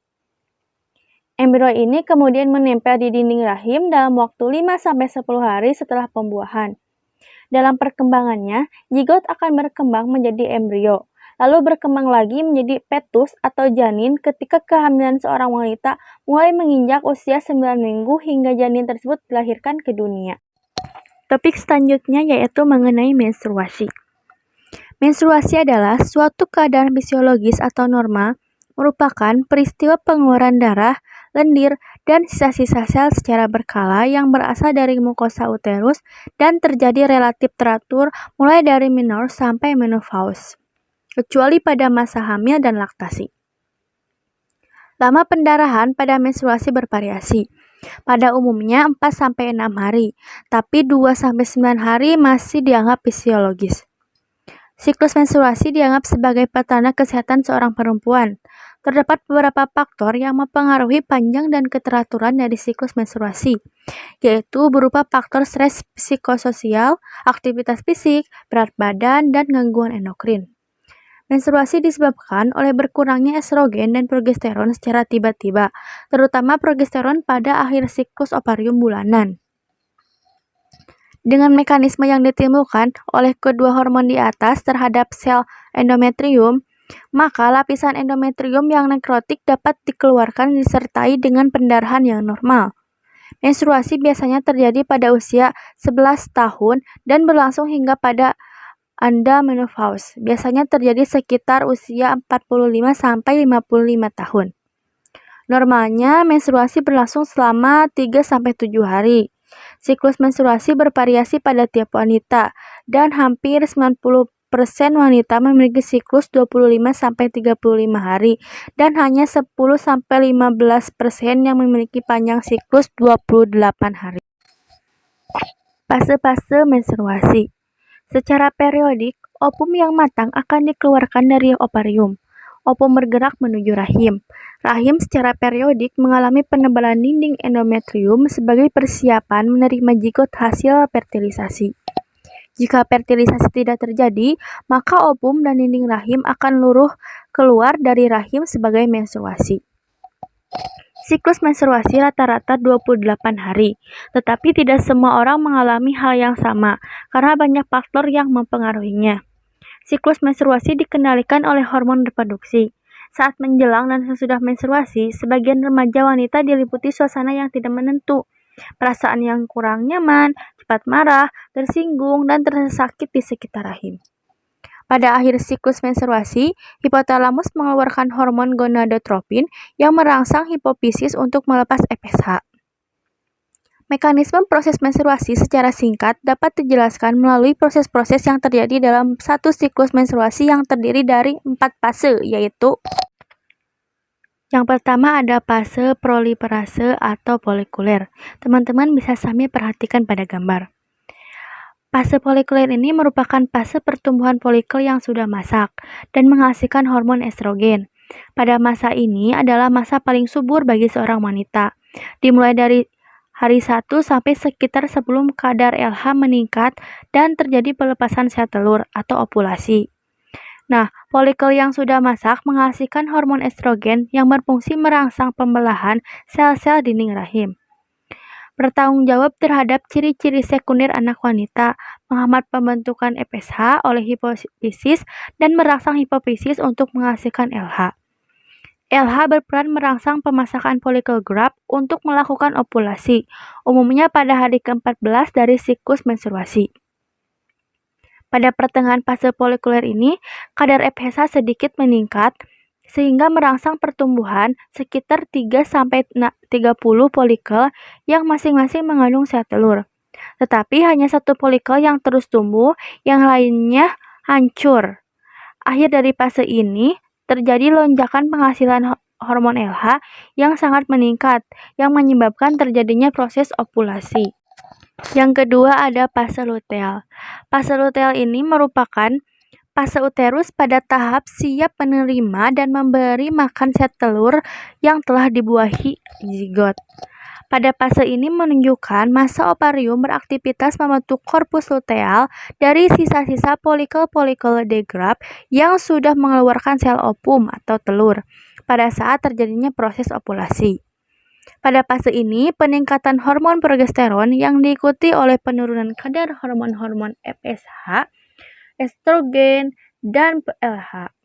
Embrio ini kemudian menempel di dinding rahim dalam waktu 5-10 hari setelah pembuahan. Dalam perkembangannya, zigot akan berkembang menjadi embrio, lalu berkembang lagi menjadi fetus atau janin ketika kehamilan seorang wanita mulai menginjak usia 9 minggu hingga janin tersebut dilahirkan ke dunia. Topik selanjutnya yaitu mengenai menstruasi. Menstruasi adalah suatu keadaan fisiologis atau normal, merupakan peristiwa pengeluaran darah, lendir, dan sisa-sisa sel secara berkala yang berasal dari mukosa uterus dan terjadi relatif teratur mulai dari menarche sampai menopause, kecuali pada masa hamil dan laktasi. Lama pendarahan pada menstruasi bervariasi. Pada umumnya 4-6 hari, tapi 2-9 hari masih dianggap fisiologis. Siklus menstruasi dianggap sebagai petanda kesehatan seorang perempuan. Terdapat beberapa faktor yang mempengaruhi panjang dan keteraturan dari siklus menstruasi, yaitu berupa faktor stres psikososial, aktivitas fisik, berat badan, dan gangguan endokrin. Menstruasi disebabkan oleh berkurangnya estrogen dan progesteron secara tiba-tiba, terutama progesteron pada akhir siklus ovarium bulanan. Dengan mekanisme yang ditimbulkan oleh kedua hormon di atas terhadap sel endometrium, maka lapisan endometrium yang nekrotik dapat dikeluarkan disertai dengan pendarahan yang normal. Menstruasi biasanya terjadi pada usia 11 tahun dan berlangsung hingga pada Anda menopause. Biasanya terjadi sekitar usia 45-55 tahun. Normalnya menstruasi berlangsung selama 3-7 hari. Siklus menstruasi bervariasi pada tiap wanita dan hampir 90% wanita memiliki siklus 25-35 hari dan hanya 10-15% yang memiliki panjang siklus 28 hari. Fase-fase menstruasi. Secara periodik, ovum yang matang akan dikeluarkan dari ovarium. Ovum bergerak menuju rahim. Rahim secara periodik mengalami penebalan dinding endometrium sebagai persiapan menerima zigot hasil fertilisasi. Jika fertilisasi tidak terjadi, maka ovum dan dinding rahim akan luruh keluar dari rahim sebagai menstruasi. Siklus menstruasi rata-rata 28 hari, tetapi tidak semua orang mengalami hal yang sama karena banyak faktor yang mempengaruhinya. Siklus menstruasi dikendalikan oleh hormon reproduksi. Saat menjelang dan sesudah menstruasi, sebagian remaja wanita diliputi suasana yang tidak menentu, perasaan yang kurang nyaman, cepat marah, tersinggung, dan terasa sakit di sekitar rahim. Pada akhir siklus menstruasi, hipotalamus mengeluarkan hormon gonadotropin yang merangsang hipofisis untuk melepas FSH. Mekanisme proses menstruasi secara singkat dapat dijelaskan melalui proses-proses yang terjadi dalam satu siklus menstruasi yang terdiri dari 4 fase, yaitu yang pertama ada fase proliferase atau folikuler. Teman-teman bisa sambil perhatikan pada gambar. Fase folikuler ini merupakan fase pertumbuhan folikel yang sudah masak dan menghasilkan hormon estrogen. Pada masa ini adalah masa paling subur bagi seorang wanita, dimulai dari hari 1 sampai sekitar sebelum kadar LH meningkat dan terjadi pelepasan sel telur atau ovulasi. Nah, folikel yang sudah masak menghasilkan hormon estrogen yang berfungsi merangsang pembelahan sel-sel dinding rahim. Bertanggung jawab terhadap ciri-ciri sekunder anak wanita, menghambat pembentukan FSH oleh hipofisis dan merangsang hipofisis untuk menghasilkan LH. LH berperan merangsang pemasakan folikel graft untuk melakukan ovulasi, umumnya pada hari ke-14 dari siklus menstruasi. Pada pertengahan fase folikuler ini, kadar FSH sedikit meningkat, sehingga merangsang pertumbuhan sekitar 3-30 folikel yang masing-masing mengandung sel telur. Tetapi hanya satu folikel yang terus tumbuh, yang lainnya hancur. Akhir dari fase ini terjadi lonjakan penghasilan hormon LH yang sangat meningkat, yang menyebabkan terjadinya proses ovulasi. Yang kedua ada fase luteal. Fase luteal ini merupakan fase uterus pada tahap siap menerima dan memberi makan sel telur yang telah dibuahi zigot. Pada fase ini menunjukkan masa ovarium beraktivitas membentuk korpus luteal dari sisa-sisa folikel-folikel degrad yang sudah mengeluarkan sel ovum atau telur pada saat terjadinya proses ovulasi. Pada fase ini, peningkatan hormon progesteron yang diikuti oleh penurunan kadar hormon-hormon FSH, estrogen, dan PLH.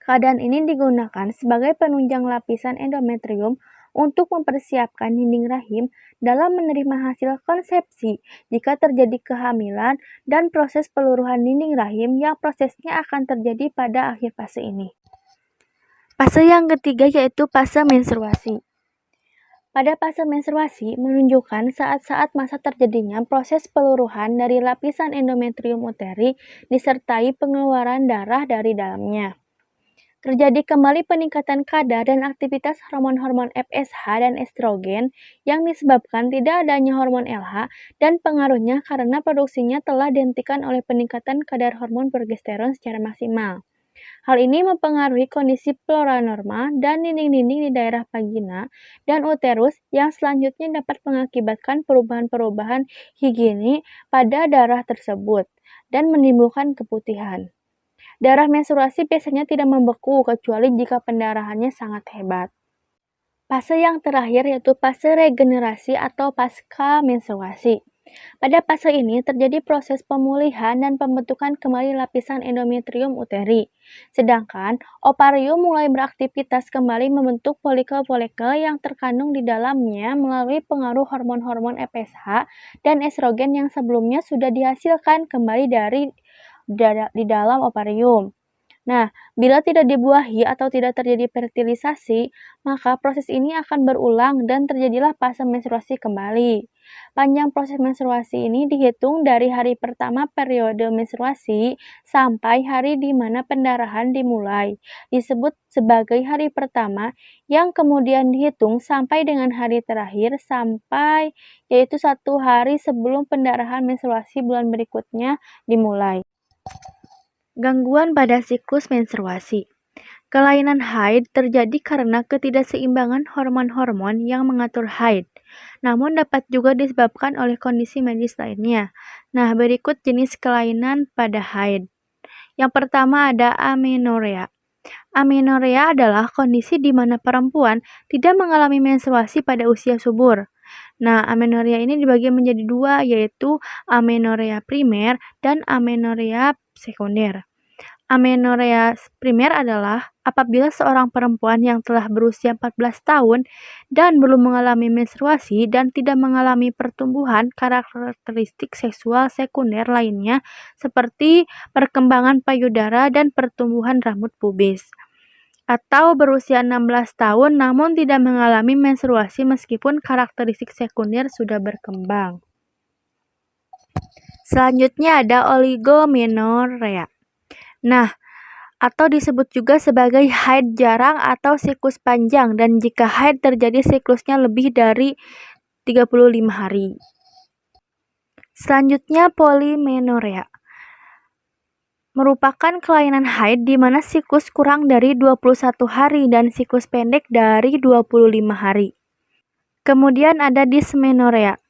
Keadaan ini digunakan sebagai penunjang lapisan endometrium untuk mempersiapkan dinding rahim dalam menerima hasil konsepsi jika terjadi kehamilan dan proses peluruhan dinding rahim yang prosesnya akan terjadi pada akhir fase ini. Fase yang ketiga yaitu fase menstruasi. Pada fase menstruasi menunjukkan saat-saat masa terjadinya proses peluruhan dari lapisan endometrium uteri disertai pengeluaran darah dari dalamnya. Terjadi kembali peningkatan kadar dan aktivitas hormon-hormon FSH dan estrogen yang disebabkan tidak adanya hormon LH dan pengaruhnya karena produksinya telah dihentikan oleh peningkatan kadar hormon progesteron secara maksimal. Hal ini mempengaruhi kondisi flora normal dan dinding-dinding di daerah vagina dan uterus yang selanjutnya dapat mengakibatkan perubahan-perubahan higienik pada darah tersebut dan menimbulkan keputihan. Darah menstruasi biasanya tidak membeku kecuali jika pendarahannya sangat hebat. Fase yang terakhir yaitu fase regenerasi atau pasca menstruasi. Pada fase ini terjadi proses pemulihan dan pembentukan kembali lapisan endometrium uteri. Sedangkan ovarium mulai beraktivitas kembali membentuk folikel-folikel yang terkandung di dalamnya melalui pengaruh hormon-hormon FSH dan estrogen yang sebelumnya sudah dihasilkan kembali di dalam ovarium. Nah, bila tidak dibuahi atau tidak terjadi fertilisasi, maka proses ini akan berulang dan terjadilah fase menstruasi kembali. Panjang proses menstruasi ini dihitung dari hari pertama periode menstruasi sampai hari di mana pendarahan dimulai, disebut sebagai hari pertama, yang kemudian dihitung sampai dengan hari terakhir sampai yaitu 1 hari sebelum pendarahan menstruasi bulan berikutnya dimulai. Gangguan pada siklus menstruasi. Kelainan haid terjadi karena ketidakseimbangan hormon-hormon yang mengatur haid, namun dapat juga disebabkan oleh kondisi medis lainnya. Nah, berikut jenis kelainan pada haid. Yang pertama ada amenorea. Amenorea adalah kondisi di mana perempuan tidak mengalami menstruasi pada usia subur. Nah, amenorea ini dibagi menjadi 2, yaitu amenorea primer dan amenorea sekunder. Amenorea primer adalah apabila seorang perempuan yang telah berusia 14 tahun dan belum mengalami menstruasi dan tidak mengalami pertumbuhan karakteristik seksual sekunder lainnya seperti perkembangan payudara dan pertumbuhan rambut pubis. Atau berusia 16 tahun namun tidak mengalami menstruasi meskipun karakteristik sekunder sudah berkembang. Selanjutnya ada oligomenorea. Nah, atau disebut juga sebagai haid jarang atau siklus panjang dan jika haid terjadi siklusnya lebih dari 35 hari. Selanjutnya polimenorea. Merupakan kelainan haid di mana siklus kurang dari 21 hari dan siklus pendek dari 25 hari. Kemudian ada dysmenorrhea.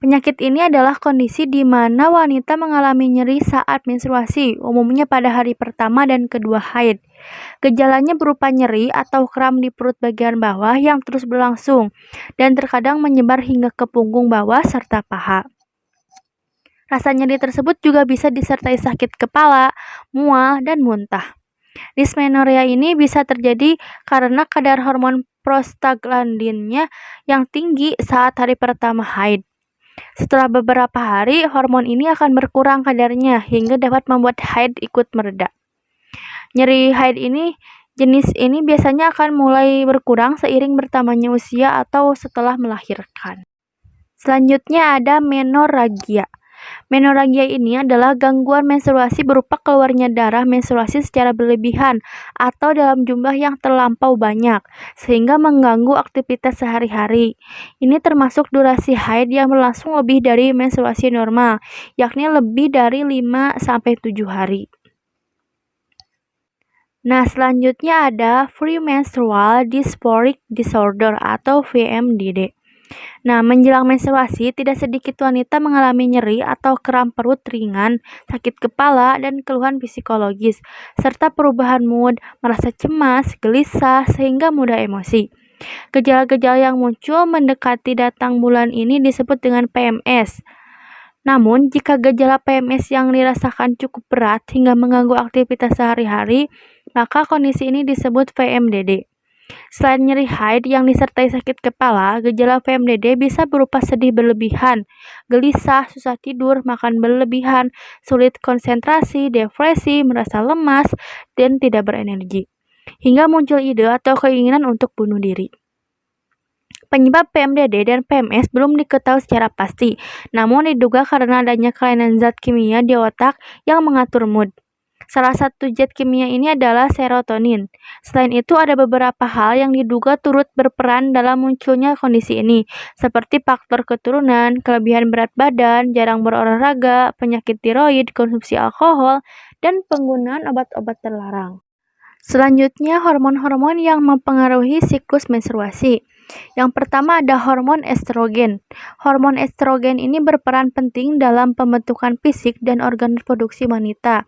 Penyakit ini adalah kondisi di mana wanita mengalami nyeri saat menstruasi, umumnya pada hari pertama dan kedua haid. Gejalanya berupa nyeri atau kram di perut bagian bawah yang terus berlangsung dan terkadang menyebar hingga ke punggung bawah serta paha. Rasa nyeri tersebut juga bisa disertai sakit kepala, mual, dan muntah. Dysmenorrhea ini bisa terjadi karena kadar hormon prostaglandinnya yang tinggi saat hari pertama haid. Setelah beberapa hari, hormon ini akan berkurang kadarnya hingga dapat membuat haid ikut mereda. Nyeri haid jenis ini biasanya akan mulai berkurang seiring bertambahnya usia atau setelah melahirkan. Selanjutnya ada menorragia. Menorrhagia ini adalah gangguan menstruasi berupa keluarnya darah menstruasi secara berlebihan atau dalam jumlah yang terlampau banyak, sehingga mengganggu aktivitas sehari-hari. Ini termasuk durasi haid yang berlangsung lebih dari menstruasi normal, yakni lebih dari 5-7 hari. Nah, selanjutnya ada Premenstrual Dysphoric Disorder atau VMDD. Nah, menjelang menstruasi, tidak sedikit wanita mengalami nyeri atau kram perut ringan, sakit kepala, dan keluhan psikologis, serta perubahan mood, merasa cemas, gelisah, sehingga mudah emosi. Gejala-gejala yang muncul mendekati datang bulan ini disebut dengan PMS. Namun, jika gejala PMS yang dirasakan cukup berat hingga mengganggu aktivitas sehari-hari, maka kondisi ini disebut VMDD. Selain nyeri haid yang disertai sakit kepala, gejala VMDD bisa berupa sedih berlebihan, gelisah, susah tidur, makan berlebihan, sulit konsentrasi, depresi, merasa lemas, dan tidak berenergi, hingga muncul ide atau keinginan untuk bunuh diri. Penyebab PMDD dan PMS belum diketahui secara pasti, namun diduga karena adanya kelainan zat kimia di otak yang mengatur mood. Salah satu zat kimia ini adalah serotonin. Selain itu, ada beberapa hal yang diduga turut berperan dalam munculnya kondisi ini, seperti faktor keturunan, kelebihan berat badan, jarang berolahraga, penyakit tiroid, konsumsi alkohol, dan penggunaan obat-obat terlarang. Selanjutnya, hormon-hormon yang mempengaruhi siklus menstruasi. Yang pertama ada hormon estrogen. Hormon estrogen ini berperan penting dalam pembentukan fisik dan organ reproduksi wanita.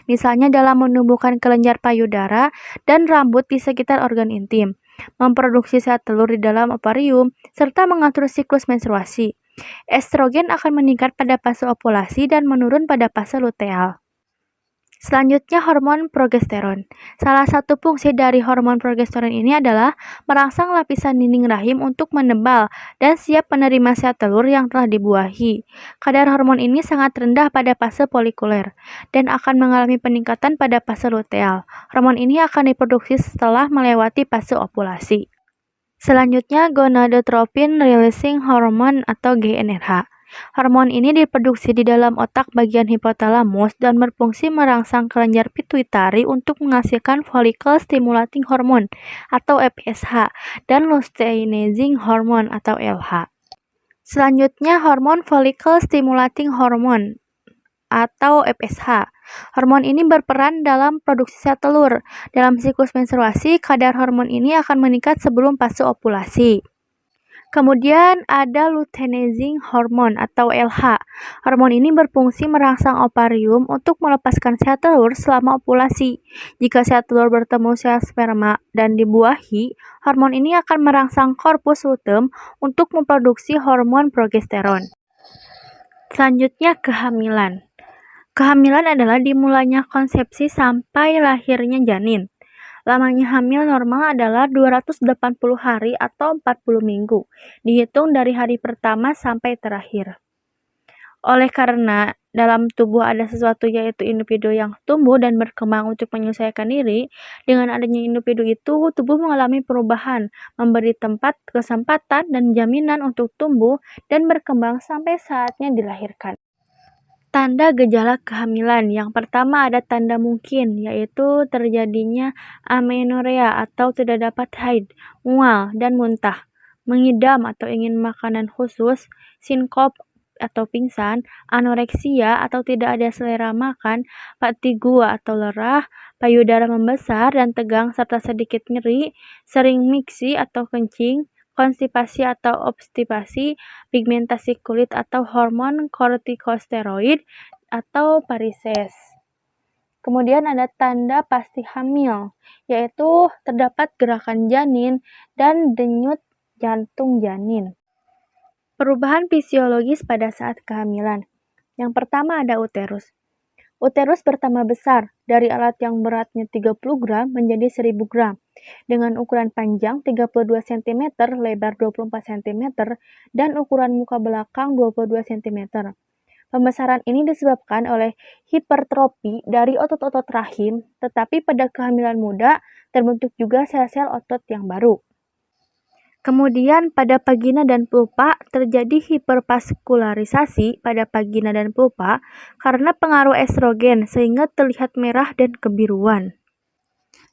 Misalnya dalam menumbuhkan kelenjar payudara dan rambut di sekitar organ intim, memproduksi sel telur di dalam ovarium, serta mengatur siklus menstruasi. Estrogen akan meningkat pada fase ovulasi dan menurun pada fase luteal. Selanjutnya hormon progesteron. Salah satu fungsi dari hormon progesteron ini adalah merangsang lapisan dinding rahim untuk menebal dan siap menerima sel telur yang telah dibuahi. Kadar hormon ini sangat rendah pada fase folikuler dan akan mengalami peningkatan pada fase luteal. Hormon ini akan diproduksi setelah melewati fase ovulasi. Selanjutnya gonadotropin releasing hormone atau GnRH. Hormon ini diproduksi di dalam otak bagian hipotalamus dan berfungsi merangsang kelenjar pituitari untuk menghasilkan follicle stimulating hormone atau FSH dan luteinizing hormone atau LH. Selanjutnya hormon follicle stimulating hormone atau FSH. Hormon ini berperan dalam produksi sel telur. Dalam siklus menstruasi, kadar hormon ini akan meningkat sebelum fase ovulasi. Kemudian ada luteinizing hormone atau LH. Hormon ini berfungsi merangsang ovarium untuk melepaskan sel telur selama ovulasi. Jika sel telur bertemu sel sperma dan dibuahi, hormon ini akan merangsang corpus luteum untuk memproduksi hormon progesteron. Selanjutnya kehamilan. Kehamilan adalah dimulainya konsepsi sampai lahirnya janin. Lamanya hamil normal adalah 280 hari atau 40 minggu, dihitung dari hari pertama sampai terakhir. Oleh karena dalam tubuh ada sesuatu yaitu individu yang tumbuh dan berkembang untuk menyesuaikan diri, dengan adanya individu itu, tubuh mengalami perubahan, memberi tempat, kesempatan, dan jaminan untuk tumbuh dan berkembang sampai saatnya dilahirkan. Tanda gejala kehamilan. Yang pertama ada tanda mungkin, yaitu terjadinya amenorrea atau tidak dapat haid, mual dan muntah, mengidam atau ingin makanan khusus, sinkop atau pingsan, anoreksia atau tidak ada selera makan, fatigue atau lerah, payudara membesar dan tegang serta sedikit nyeri, sering miksi atau kencing, konstipasi atau obstipasi, pigmentasi kulit atau hormon kortikosteroid atau varises. Kemudian ada tanda pasti hamil, yaitu terdapat gerakan janin dan denyut jantung janin. Perubahan fisiologis pada saat kehamilan. Yang pertama ada uterus. Uterus bertambah besar dari alat yang beratnya 30 gram menjadi 1000 gram dengan ukuran panjang 32 cm, lebar 24 cm, dan ukuran muka belakang 22 cm. Pembesaran ini disebabkan oleh hipertrofi dari otot-otot rahim, tetapi pada kehamilan muda terbentuk juga sel-sel otot yang baru. Kemudian pada vagina dan pulpa terjadi hipervaskularisasi pada vagina dan pulpa karena pengaruh estrogen sehingga terlihat merah dan kebiruan.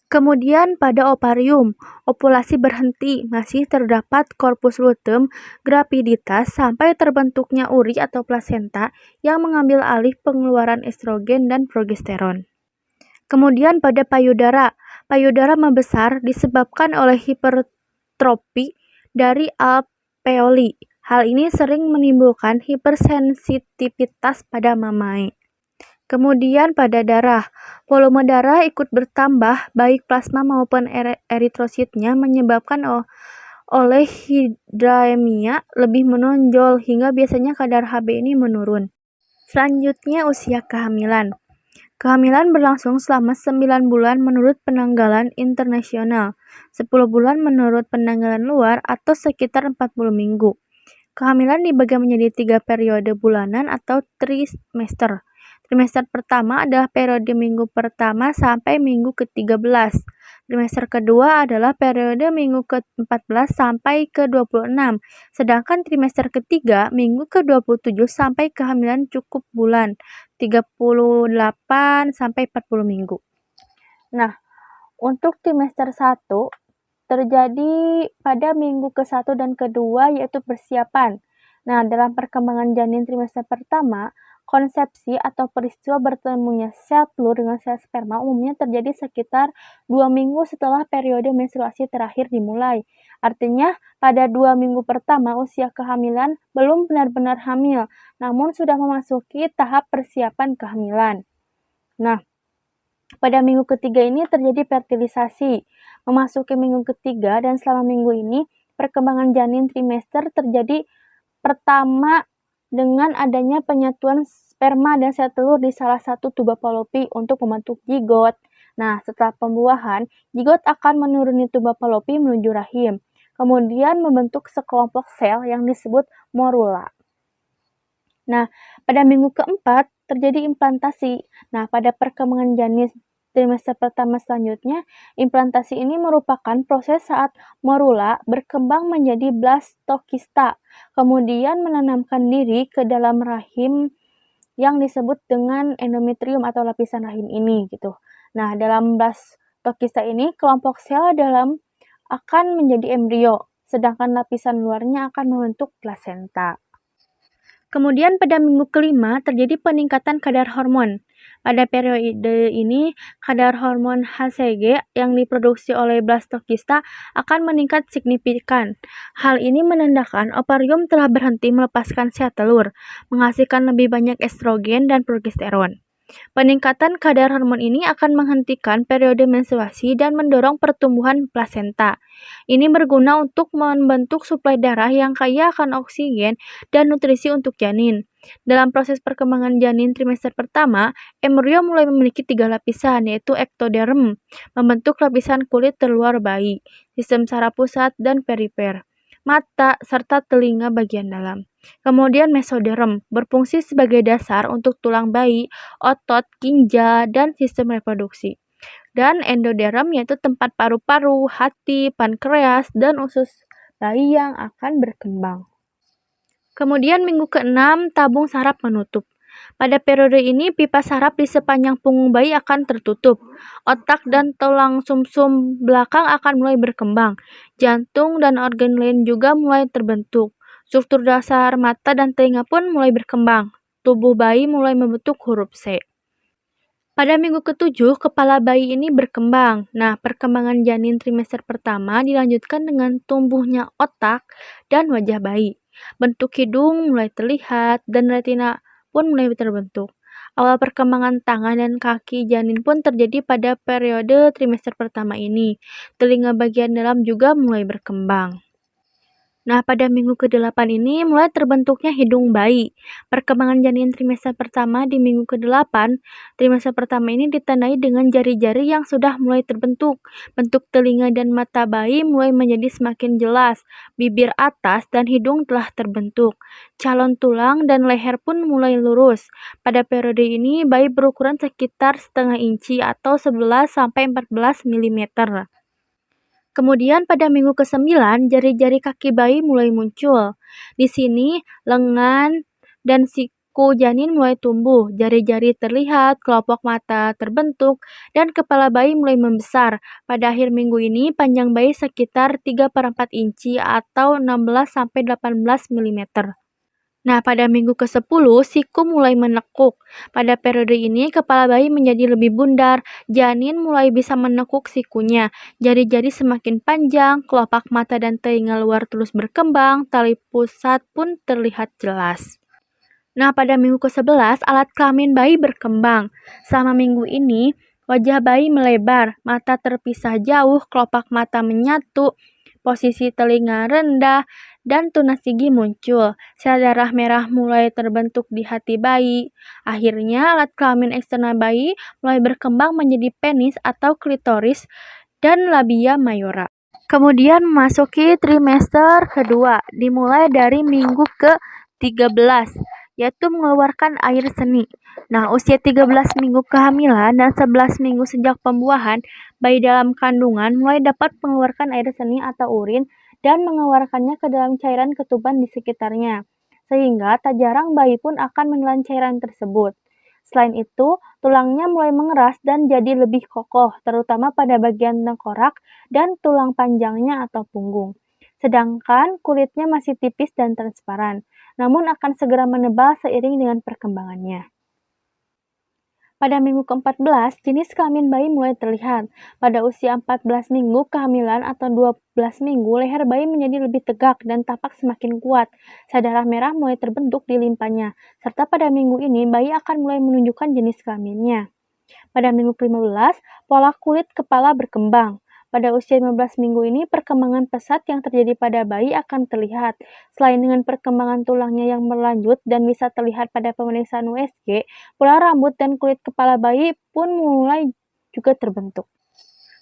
Kemudian pada ovarium, ovulasi berhenti, masih terdapat corpus luteum graviditas sampai terbentuknya uri atau plasenta yang mengambil alih pengeluaran estrogen dan progesteron. Kemudian pada payudara, payudara membesar disebabkan oleh hipertrofi dari alveoli. Hal ini sering menimbulkan hipersensitivitas pada mamae. Kemudian pada darah, volume darah ikut bertambah baik plasma maupun eritrositnya menyebabkan oleh hidramia lebih menonjol hingga biasanya kadar Hb ini menurun. Selanjutnya usia kehamilan. Kehamilan berlangsung selama 9 bulan menurut penanggalan internasional, 10 bulan menurut penanggalan luar atau sekitar 40 minggu. Kehamilan dibagi menjadi 3 periode bulanan atau trimester. Trimester pertama adalah periode minggu pertama sampai minggu ke-13. Trimester kedua adalah periode minggu ke-14 sampai ke-26. Sedangkan trimester ketiga minggu ke-27 sampai kehamilan cukup bulan 38 sampai 40 minggu. Nah, untuk trimester 1 terjadi pada minggu ke-1 dan kedua yaitu persiapan. Nah, dalam perkembangan janin trimester pertama, konsepsi atau peristiwa bertemunya sel telur dengan sel sperma umumnya terjadi sekitar 2 minggu setelah periode menstruasi terakhir dimulai. Artinya, pada 2 minggu pertama usia kehamilan belum benar-benar hamil, namun sudah memasuki tahap persiapan kehamilan. Nah, pada minggu ketiga ini terjadi fertilisasi. Memasuki minggu ketiga dan selama minggu ini, perkembangan janin trimester terjadi pertama dengan adanya penyatuan sperma dan sel telur di salah satu tuba Fallopi untuk membentuk zigot. Nah, setelah pembuahan, zigot akan menuruni tuba Fallopi menuju rahim, kemudian membentuk sekelompok sel yang disebut morula. Nah, pada minggu keempat terjadi implantasi. Nah, pada perkembangan janin trimester pertama selanjutnya, implantasi ini merupakan proses saat morula berkembang menjadi blastokista, kemudian menanamkan diri ke dalam rahim yang disebut dengan endometrium atau lapisan rahim ini gitu. Nah, dalam blastokista ini kelompok sel dalam akan menjadi embrio, sedangkan lapisan luarnya akan membentuk plasenta. Kemudian pada minggu kelima terjadi peningkatan kadar hormon. Pada periode ini, kadar hormon HCG yang diproduksi oleh blastokista akan meningkat signifikan. Hal ini menandakan ovarium telah berhenti melepaskan sel telur, menghasilkan lebih banyak estrogen dan progesteron. Peningkatan kadar hormon ini akan menghentikan periode menstruasi dan mendorong pertumbuhan plasenta. Ini berguna untuk membentuk suplai darah yang kaya akan oksigen dan nutrisi untuk janin. Dalam proses perkembangan janin trimester pertama, embrio mulai memiliki 3 lapisan, yaitu ektoderm, membentuk lapisan kulit terluar bayi, sistem saraf pusat dan perifer, mata, serta telinga bagian dalam. Kemudian mesoderm berfungsi sebagai dasar untuk tulang bayi, otot, ginjal, dan sistem reproduksi. Dan endoderm yaitu tempat paru-paru, hati, pankreas, dan usus bayi yang akan berkembang. Kemudian minggu ke-6 tabung saraf menutup. Pada periode ini pipa saraf di sepanjang punggung bayi akan tertutup. Otak dan tulang sumsum belakang akan mulai berkembang. Jantung dan organ lain juga mulai terbentuk. Struktur dasar mata dan telinga pun mulai berkembang. Tubuh bayi mulai membentuk huruf C. Pada minggu ke-7, kepala bayi ini berkembang. Nah, perkembangan janin trimester pertama dilanjutkan dengan tumbuhnya otak dan wajah bayi. Bentuk hidung mulai terlihat dan retina pun mulai terbentuk. Awal perkembangan tangan dan kaki janin pun terjadi pada periode trimester pertama ini. Telinga bagian dalam juga mulai berkembang. Nah, pada minggu ke-8 ini mulai terbentuknya hidung bayi. Perkembangan janin trimester pertama di minggu ke-8, trimester pertama ini ditandai dengan jari-jari yang sudah mulai terbentuk. Bentuk telinga dan mata bayi mulai menjadi semakin jelas. Bibir atas dan hidung telah terbentuk. Calon tulang dan leher pun mulai lurus. Pada periode ini, bayi berukuran sekitar setengah inci atau 11-14 mm. Kemudian pada minggu ke-9, jari-jari kaki bayi mulai muncul. Di sini, lengan dan siku janin mulai tumbuh, jari-jari terlihat, kelopak mata terbentuk, dan kepala bayi mulai membesar. Pada akhir minggu ini, panjang bayi sekitar 3/4 inci atau 16-18 mm. Nah, pada minggu ke-10, siku mulai menekuk. Pada periode ini, kepala bayi menjadi lebih bundar, janin mulai bisa menekuk sikunya, jari-jari semakin panjang, kelopak mata dan telinga luar terus berkembang, tali pusat pun terlihat jelas. Nah, pada minggu ke-11, alat kelamin bayi berkembang. Selama minggu ini, wajah bayi melebar, mata terpisah jauh, kelopak mata menyatu, posisi telinga rendah, dan tunas gigi muncul. Sel darah merah mulai terbentuk di hati bayi. Akhirnya, alat kelamin eksternal bayi mulai berkembang menjadi penis atau klitoris dan labia mayora. Kemudian memasuki trimester kedua, dimulai dari minggu ke-13, yaitu mengeluarkan air seni. Nah, usia 13 minggu kehamilan dan 11 minggu sejak pembuahan, bayi dalam kandungan mulai dapat mengeluarkan air seni atau urin dan mengeluarkannya ke dalam cairan ketuban di sekitarnya. Sehingga tak jarang bayi pun akan menelan cairan tersebut. Selain itu, tulangnya mulai mengeras dan jadi lebih kokoh, terutama pada bagian tengkorak dan tulang panjangnya atau punggung. Sedangkan kulitnya masih tipis dan transparan, namun akan segera menebal seiring dengan perkembangannya. Pada minggu ke-14, jenis kelamin bayi mulai terlihat. Pada usia 14 minggu kehamilan atau 12 minggu, leher bayi menjadi lebih tegak dan tapak semakin kuat. Sel darah merah mulai terbentuk di limpahnya, serta pada minggu ini bayi akan mulai menunjukkan jenis kelaminnya. Pada minggu ke-15, pola kulit kepala berkembang. Pada usia 15 minggu ini, perkembangan pesat yang terjadi pada bayi akan terlihat. Selain dengan perkembangan tulangnya yang berlanjut dan bisa terlihat pada pemeriksaan USG, pola rambut dan kulit kepala bayi pun mulai juga terbentuk.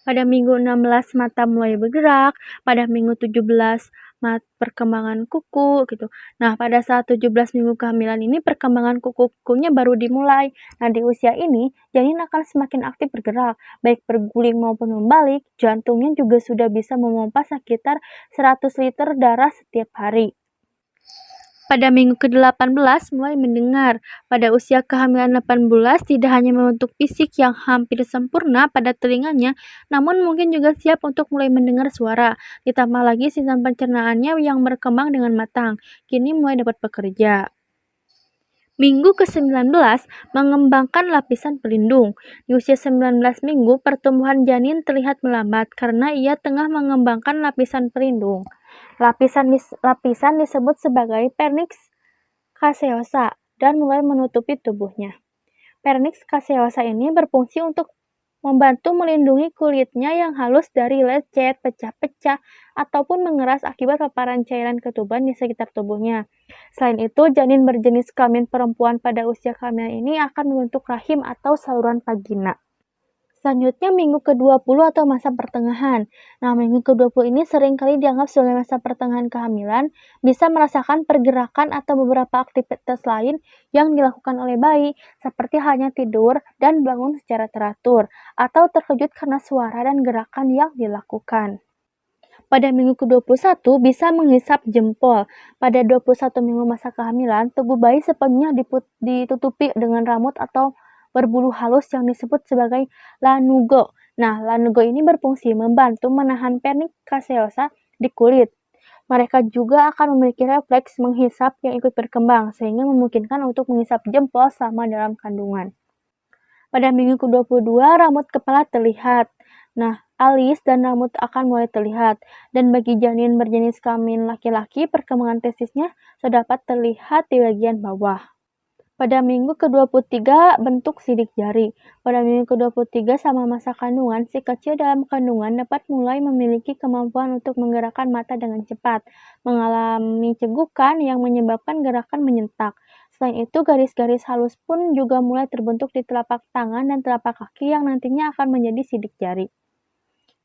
Pada minggu 16 mata mulai bergerak, pada minggu 17 perkembangan kuku gitu. Nah, pada saat 17 minggu kehamilan ini perkembangan kuku-kukunya baru dimulai. Nah, di usia ini janin akan semakin aktif bergerak, baik berguling maupun membalik. Jantungnya juga sudah bisa memompa sekitar 100 liter darah setiap hari. Pada minggu ke-18 mulai mendengar. Pada usia kehamilan 18 tidak hanya membentuk fisik yang hampir sempurna pada telinganya, namun mungkin juga siap untuk mulai mendengar suara. Ditambah lagi sistem pencernaannya yang berkembang dengan matang. Kini mulai dapat bekerja. Minggu ke-19 mengembangkan lapisan pelindung. Di usia 19 minggu, pertumbuhan janin terlihat melambat karena ia tengah mengembangkan lapisan pelindung. Lapisan disebut sebagai vernix caseosa dan mulai menutupi tubuhnya. Vernix caseosa ini berfungsi untuk membantu melindungi kulitnya yang halus dari lecet, pecah-pecah, ataupun mengeras akibat paparan cairan ketuban di sekitar tubuhnya. Selain itu, janin berjenis kelamin perempuan pada usia kehamilan ini akan membentuk rahim atau saluran vagina. Selanjutnya minggu ke-20 atau masa pertengahan. Nah, minggu ke-20 ini seringkali dianggap sebagai masa pertengahan kehamilan, bisa merasakan pergerakan atau beberapa aktivitas lain yang dilakukan oleh bayi, seperti halnya tidur dan bangun secara teratur, atau terkejut karena suara dan gerakan yang dilakukan. Pada minggu ke-21 bisa menghisap jempol. Pada 21 minggu masa kehamilan, tubuh bayi sepenuhnya ditutupi dengan rambut atau berbulu halus yang disebut sebagai lanugo. Nah, lanugo ini berfungsi membantu menahan vernix caseosa di kulit. Mereka juga akan memiliki refleks menghisap yang ikut berkembang, sehingga memungkinkan untuk menghisap jempol selama dalam kandungan. Pada minggu ke-22, rambut kepala terlihat. Nah, alis dan rambut akan mulai terlihat. Dan bagi janin berjenis kelamin laki-laki, perkembangan testisnya sudah dapat terlihat di bagian bawah. Pada minggu ke-23, bentuk sidik jari. Pada minggu ke-23 sama masa kandungan, si kecil dalam kandungan dapat mulai memiliki kemampuan untuk menggerakkan mata dengan cepat, mengalami cegukan yang menyebabkan gerakan menyentak. Selain itu, garis-garis halus pun juga mulai terbentuk di telapak tangan dan telapak kaki yang nantinya akan menjadi sidik jari.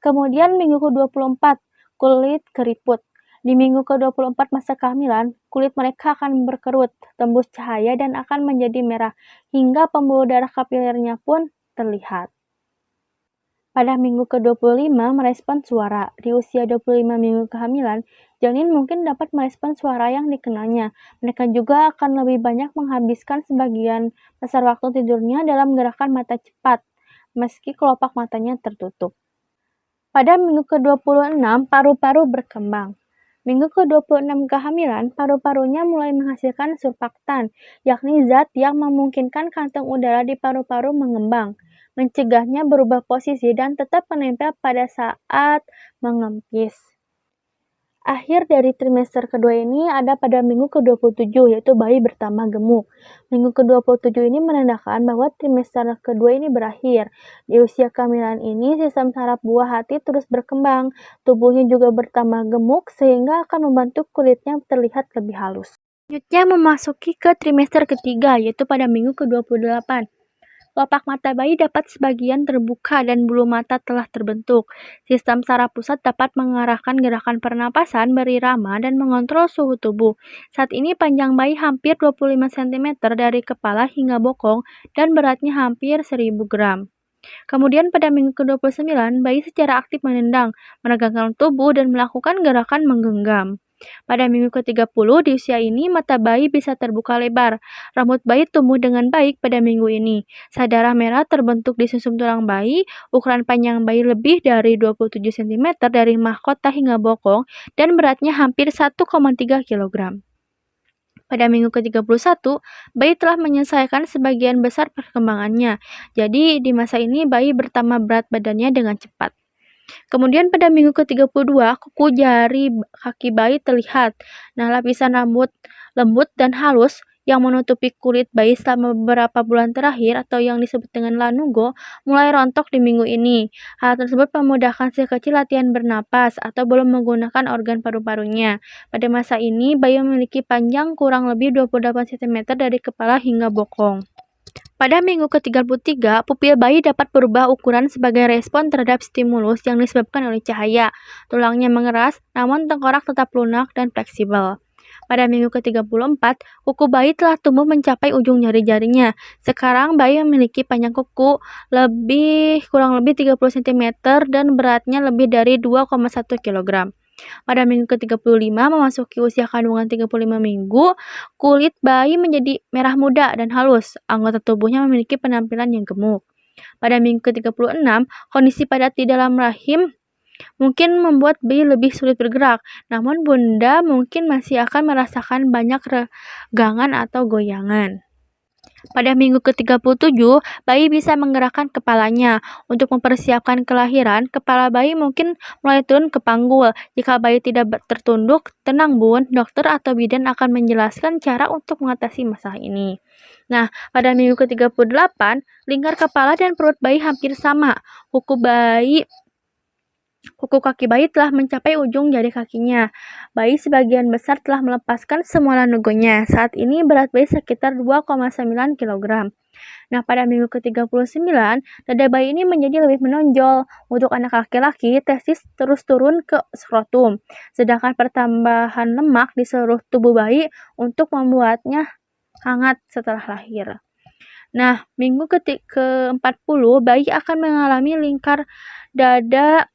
Kemudian minggu ke-24, kulit keriput. Di minggu ke-24 masa kehamilan, kulit mereka akan berkerut, tembus cahaya dan akan menjadi merah, hingga pembuluh darah kapilernya pun terlihat. Pada minggu ke-25 merespon suara. Di usia 25 minggu kehamilan, janin mungkin dapat merespon suara yang dikenalnya. Mereka juga akan lebih banyak menghabiskan sebagian besar waktu tidurnya dalam gerakan mata cepat, meski kelopak matanya tertutup. Pada minggu ke-26, paru-paru berkembang. Minggu ke-26 kehamilan, paru-parunya mulai menghasilkan surfaktan, yakni zat yang memungkinkan kantung udara di paru-paru mengembang, mencegahnya berubah posisi dan tetap menempel pada saat mengempis. Akhir dari trimester kedua ini ada pada minggu ke-27, yaitu bayi bertambah gemuk. Minggu ke-27 ini menandakan bahwa trimester kedua ini berakhir. Di usia kehamilan ini, sistem saraf buah hati terus berkembang. Tubuhnya juga bertambah gemuk sehingga akan membantu kulitnya terlihat lebih halus. Selanjutnya memasuki ke trimester ketiga, yaitu pada minggu ke-28. Kelopak mata bayi dapat sebagian terbuka dan bulu mata telah terbentuk. Sistem saraf pusat dapat mengarahkan gerakan pernapasan, berirama, dan mengontrol suhu tubuh. Saat ini panjang bayi hampir 25 cm dari kepala hingga bokong dan beratnya hampir 1000 gram. Kemudian pada minggu ke-29, bayi secara aktif menendang, menegangkan tubuh, dan melakukan gerakan menggenggam. Pada minggu ke-30 di usia ini, mata bayi bisa terbuka lebar. Rambut bayi tumbuh dengan baik pada minggu ini. Sel darah merah terbentuk di sumsum tulang bayi, ukuran panjang bayi lebih dari 27 cm dari mahkota hingga bokong, dan beratnya hampir 1,3 kg. Pada minggu ke-31, bayi telah menyelesaikan sebagian besar perkembangannya. Jadi, di masa ini bayi bertambah berat badannya dengan cepat. Kemudian pada minggu ke-32, kuku jari kaki bayi terlihat. Nah, lapisan rambut lembut dan halus yang menutupi kulit bayi selama beberapa bulan terakhir atau yang disebut dengan lanugo mulai rontok di minggu ini. Hal tersebut memudahkan si kecil latihan bernapas atau belum menggunakan organ paru-parunya. Pada masa ini, bayi memiliki panjang kurang lebih 28 cm dari kepala hingga bokong. Pada minggu ke-33, pupil bayi dapat berubah ukuran sebagai respon terhadap stimulus yang disebabkan oleh cahaya. Tulangnya mengeras, namun tengkorak tetap lunak dan fleksibel. Pada minggu ke-34, kuku bayi telah tumbuh mencapai ujung jari-jarinya. Sekarang bayi memiliki panjang kuku kurang lebih 30 cm dan beratnya lebih dari 2,1 kg. Pada minggu ke-35 memasuki usia kandungan 35 minggu, kulit bayi menjadi merah muda dan halus. Anggota tubuhnya memiliki penampilan yang gemuk. Pada minggu ke-36, kondisi padat di dalam rahim mungkin membuat bayi lebih sulit bergerak, namun bunda mungkin masih akan merasakan banyak regangan atau goyangan. Pada minggu ke-37, bayi bisa menggerakkan kepalanya. Untuk mempersiapkan kelahiran, kepala bayi mungkin mulai turun ke panggul. Jika bayi tidak tertunduk, tenang bun, dokter atau bidan akan menjelaskan cara untuk mengatasi masalah ini. Nah, pada minggu ke-38, lingkar kepala dan perut bayi hampir sama. Kuku kaki bayi telah mencapai ujung jari kakinya. Bayi sebagian besar telah melepaskan semua lanugonya. Saat ini berat bayi sekitar 2,9 kg. Nah, pada minggu ke-39, dada bayi ini menjadi lebih menonjol. Untuk anak laki-laki, testis terus turun ke skrotum. Sedangkan pertambahan lemak di seluruh tubuh bayi untuk membuatnya hangat setelah lahir. Nah, minggu ke-40, bayi akan mengalami lingkar dada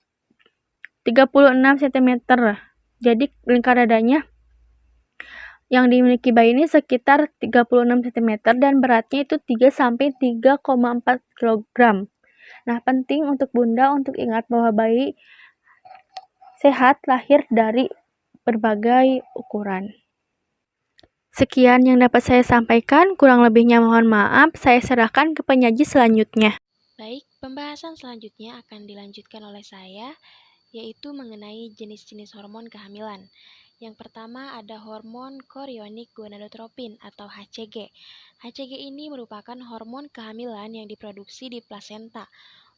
36 cm. Jadi lingkar dadanya yang dimiliki bayi ini sekitar 36 cm dan beratnya itu 3-3,4 kg. Nah, penting untuk bunda untuk ingat bahwa bayi sehat lahir dari berbagai ukuran. Sekian yang dapat saya sampaikan, kurang lebihnya mohon maaf, saya serahkan ke penyaji selanjutnya. Baik, pembahasan selanjutnya akan dilanjutkan oleh saya, yaitu mengenai jenis-jenis hormon kehamilan. Yang pertama ada hormon chorionic gonadotropin atau HCG. HCG ini merupakan hormon kehamilan yang diproduksi di plasenta.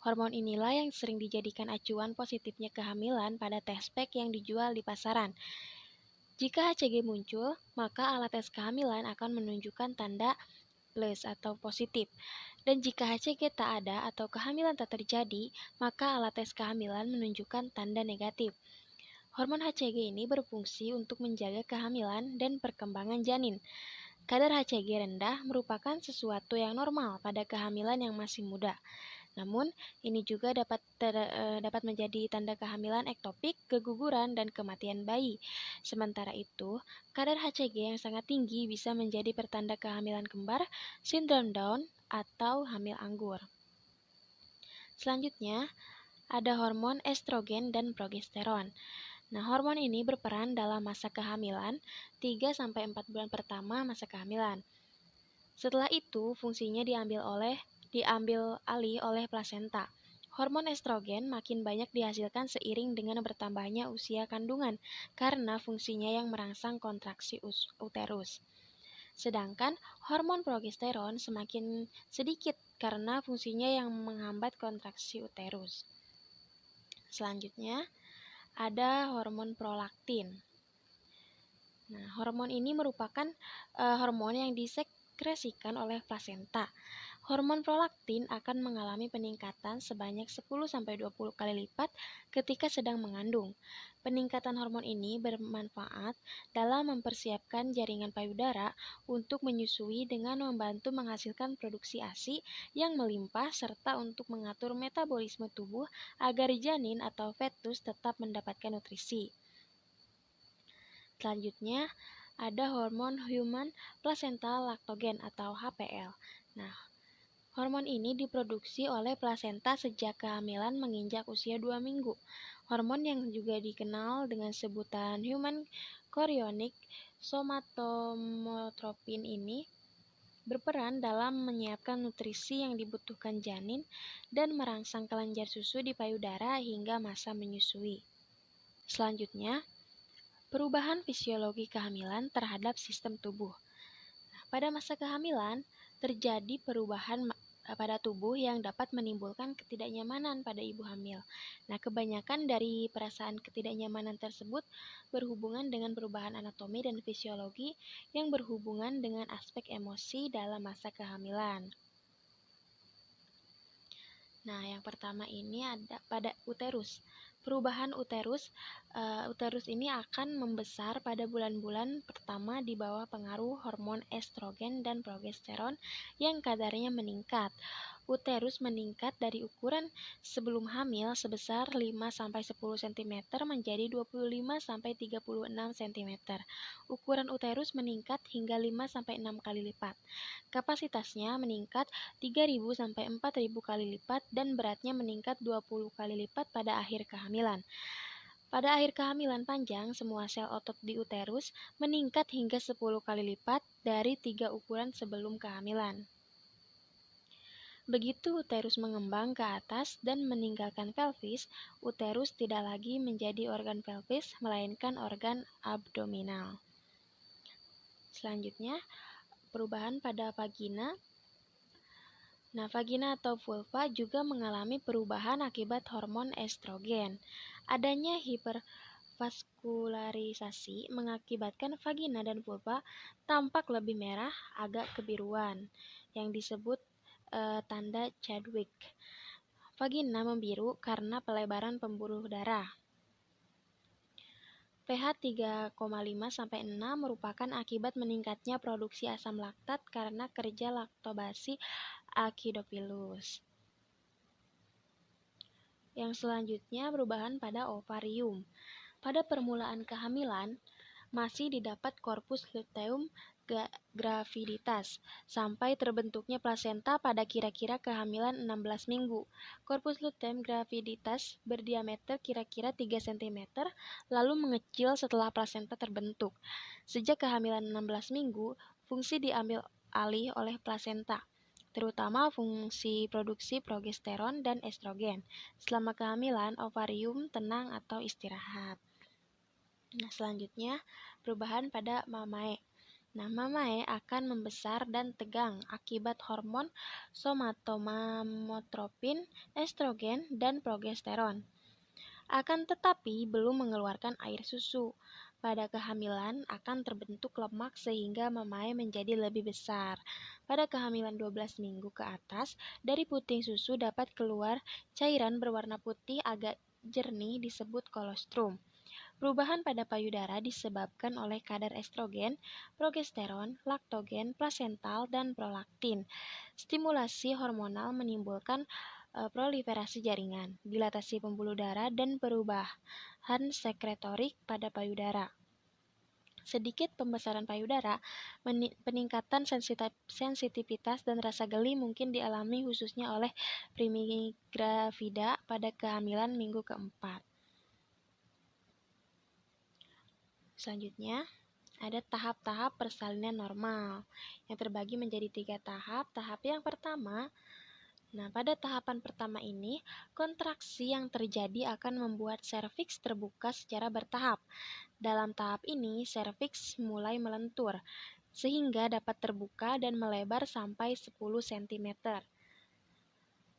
Hormon inilah yang sering dijadikan acuan positifnya kehamilan pada tes pack yang dijual di pasaran. Jika HCG muncul, maka alat tes kehamilan akan menunjukkan tanda plus atau positif. Dan jika HCG tak ada atau kehamilan tak terjadi, maka alat tes kehamilan menunjukkan tanda negatif. Hormon HCG ini berfungsi untuk menjaga kehamilan dan perkembangan janin. Kadar HCG rendah merupakan sesuatu yang normal pada kehamilan yang masih muda. Namun, ini juga dapat menjadi tanda kehamilan ektopik, keguguran, dan kematian bayi. Sementara itu, kadar HCG yang sangat tinggi bisa menjadi pertanda kehamilan kembar, sindrom Down, atau hamil anggur. Selanjutnya, ada hormon estrogen dan progesteron. Nah, hormon ini berperan dalam masa kehamilan 3-4 bulan pertama masa kehamilan. Setelah itu, fungsinya diambil alih oleh plasenta. Hormon estrogen makin banyak dihasilkan seiring dengan bertambahnya usia kandungan karena fungsinya yang merangsang kontraksi uterus. Sedangkan hormon progesteron semakin sedikit karena fungsinya yang menghambat kontraksi uterus. Selanjutnya, ada hormon prolaktin. Nah, hormon ini merupakan hormon yang disekresikan oleh plasenta. Hormon prolaktin akan mengalami peningkatan sebanyak 10-20 kali lipat ketika sedang mengandung. Peningkatan hormon ini bermanfaat dalam mempersiapkan jaringan payudara untuk menyusui dengan membantu menghasilkan produksi ASI yang melimpah serta untuk mengatur metabolisme tubuh agar janin atau fetus tetap mendapatkan nutrisi. Selanjutnya, ada hormon human placental lactogen atau HPL. Nah, hormon ini diproduksi oleh plasenta sejak kehamilan menginjak usia 2 minggu. Hormon yang juga dikenal dengan sebutan human chorionic somatotropin ini berperan dalam menyiapkan nutrisi yang dibutuhkan janin dan merangsang kelenjar susu di payudara hingga masa menyusui. Selanjutnya, perubahan fisiologi kehamilan terhadap sistem tubuh. Pada masa kehamilan, terjadi perubahan pada tubuh yang dapat menimbulkan ketidaknyamanan pada ibu hamil. Nah, kebanyakan dari perasaan ketidaknyamanan tersebut berhubungan dengan perubahan anatomi dan fisiologi yang berhubungan dengan aspek emosi dalam masa kehamilan. Nah, yang pertama ini ada pada uterus. Perubahan uterus ini akan membesar pada bulan-bulan pertama di bawah pengaruh hormon estrogen dan progesteron yang kadarnya meningkat. Uterus meningkat dari ukuran sebelum hamil sebesar 5-10 cm menjadi 25-36 cm. Ukuran uterus meningkat hingga 5-6 kali lipat. Kapasitasnya meningkat 3.000-4.000 kali lipat dan beratnya meningkat 20 kali lipat pada akhir kehamilan. Pada akhir kehamilan panjang, semua sel otot di uterus meningkat hingga 10 kali lipat dari 3 ukuran sebelum kehamilan. Begitu uterus mengembang ke atas dan meninggalkan pelvis, uterus tidak lagi menjadi organ pelvis, melainkan organ abdominal. Selanjutnya, perubahan pada vagina. Nah, vagina atau vulva juga mengalami perubahan akibat hormon estrogen. Adanya hipervaskularisasi mengakibatkan vagina dan vulva tampak lebih merah, agak kebiruan, yang disebut tanda Chadwick. Vagina membiru karena pelebaran pembuluh darah. pH 3,5-6 merupakan akibat meningkatnya produksi asam laktat karena kerja laktobasi Acidophilus. Yang selanjutnya perubahan pada ovarium. Pada permulaan kehamilan, masih didapat korpus luteum graviditas sampai terbentuknya plasenta pada kira-kira kehamilan 16 minggu. Korpus luteum graviditas berdiameter kira-kira 3 cm lalu mengecil setelah plasenta terbentuk. Sejak kehamilan 16 minggu, fungsi diambil alih oleh plasenta, terutama fungsi produksi progesteron dan estrogen. Selama kehamilan, ovarium tenang atau istirahat. Nah, selanjutnya perubahan pada mamae. Nah, mamae akan membesar dan tegang akibat hormon somatomamotropin, estrogen, dan progesteron. Akan tetapi belum mengeluarkan air susu. Pada kehamilan akan terbentuk lemak sehingga mamae menjadi lebih besar. Pada kehamilan 12 minggu ke atas, dari puting susu dapat keluar cairan berwarna putih agak jernih disebut kolostrum. Perubahan pada payudara disebabkan oleh kadar estrogen, progesteron, laktogen, plasental, dan prolaktin. Stimulasi hormonal menimbulkan proliferasi jaringan, dilatasi pembuluh darah, dan perubahan sekretorik pada payudara. Sedikit pembesaran payudara, peningkatan sensitivitas dan rasa geli mungkin dialami khususnya oleh primigravida pada kehamilan minggu keempat. Selanjutnya, ada tahap-tahap persalinan normal yang terbagi menjadi 3 tahap. Tahap yang pertama, pada tahapan pertama ini, kontraksi yang terjadi akan membuat serviks terbuka secara bertahap. Dalam tahap ini, serviks mulai melentur, sehingga dapat terbuka dan melebar sampai 10 cm.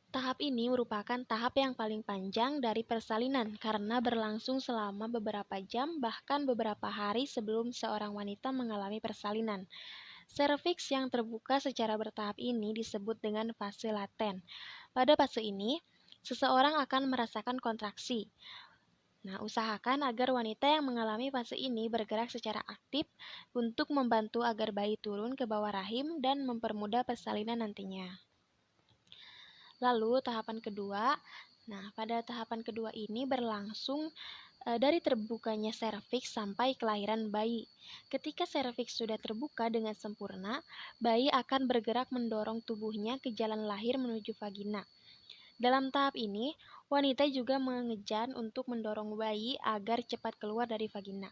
Tahap ini merupakan tahap yang paling panjang dari persalinan karena berlangsung selama beberapa jam, bahkan beberapa hari sebelum seorang wanita mengalami persalinan. Serviks yang terbuka secara bertahap ini disebut dengan fase laten. Pada fase ini, seseorang akan merasakan kontraksi. Usahakan agar wanita yang mengalami fase ini bergerak secara aktif untuk membantu agar bayi turun ke bawah rahim dan mempermudah persalinan nantinya. Lalu tahapan kedua, pada tahapan kedua ini berlangsung dari terbukanya serviks sampai kelahiran bayi. Ketika serviks sudah terbuka dengan sempurna, bayi akan bergerak mendorong tubuhnya ke jalan lahir menuju vagina. Dalam tahap ini, wanita juga mengejan untuk mendorong bayi agar cepat keluar dari vagina.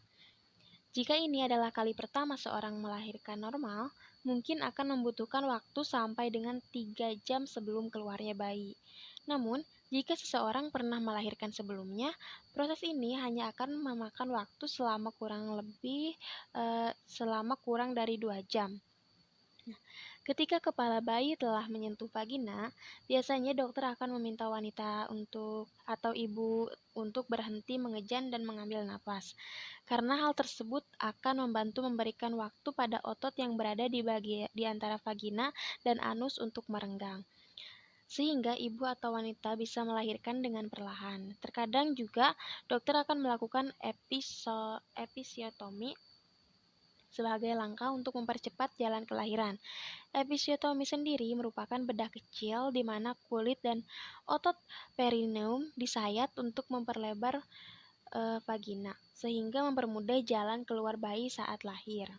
Jika ini adalah kali pertama seorang melahirkan normal, mungkin akan membutuhkan waktu sampai dengan 3 jam sebelum keluarnya bayi. Namun, jika seseorang pernah melahirkan sebelumnya, proses ini hanya akan memakan waktu selama kurang dari 2 jam. Ketika kepala bayi telah menyentuh vagina, biasanya dokter akan meminta wanita atau ibu untuk berhenti mengejan dan mengambil napas. Karena hal tersebut akan membantu memberikan waktu pada otot yang berada di antara vagina dan anus untuk merenggang, sehingga ibu atau wanita bisa melahirkan dengan perlahan. Terkadang juga dokter akan melakukan episiotomi sebagai langkah untuk mempercepat jalan kelahiran. Episiotomi sendiri merupakan bedah kecil di mana kulit dan otot perineum disayat untuk memperlebar vagina, sehingga mempermudah jalan keluar bayi saat lahir.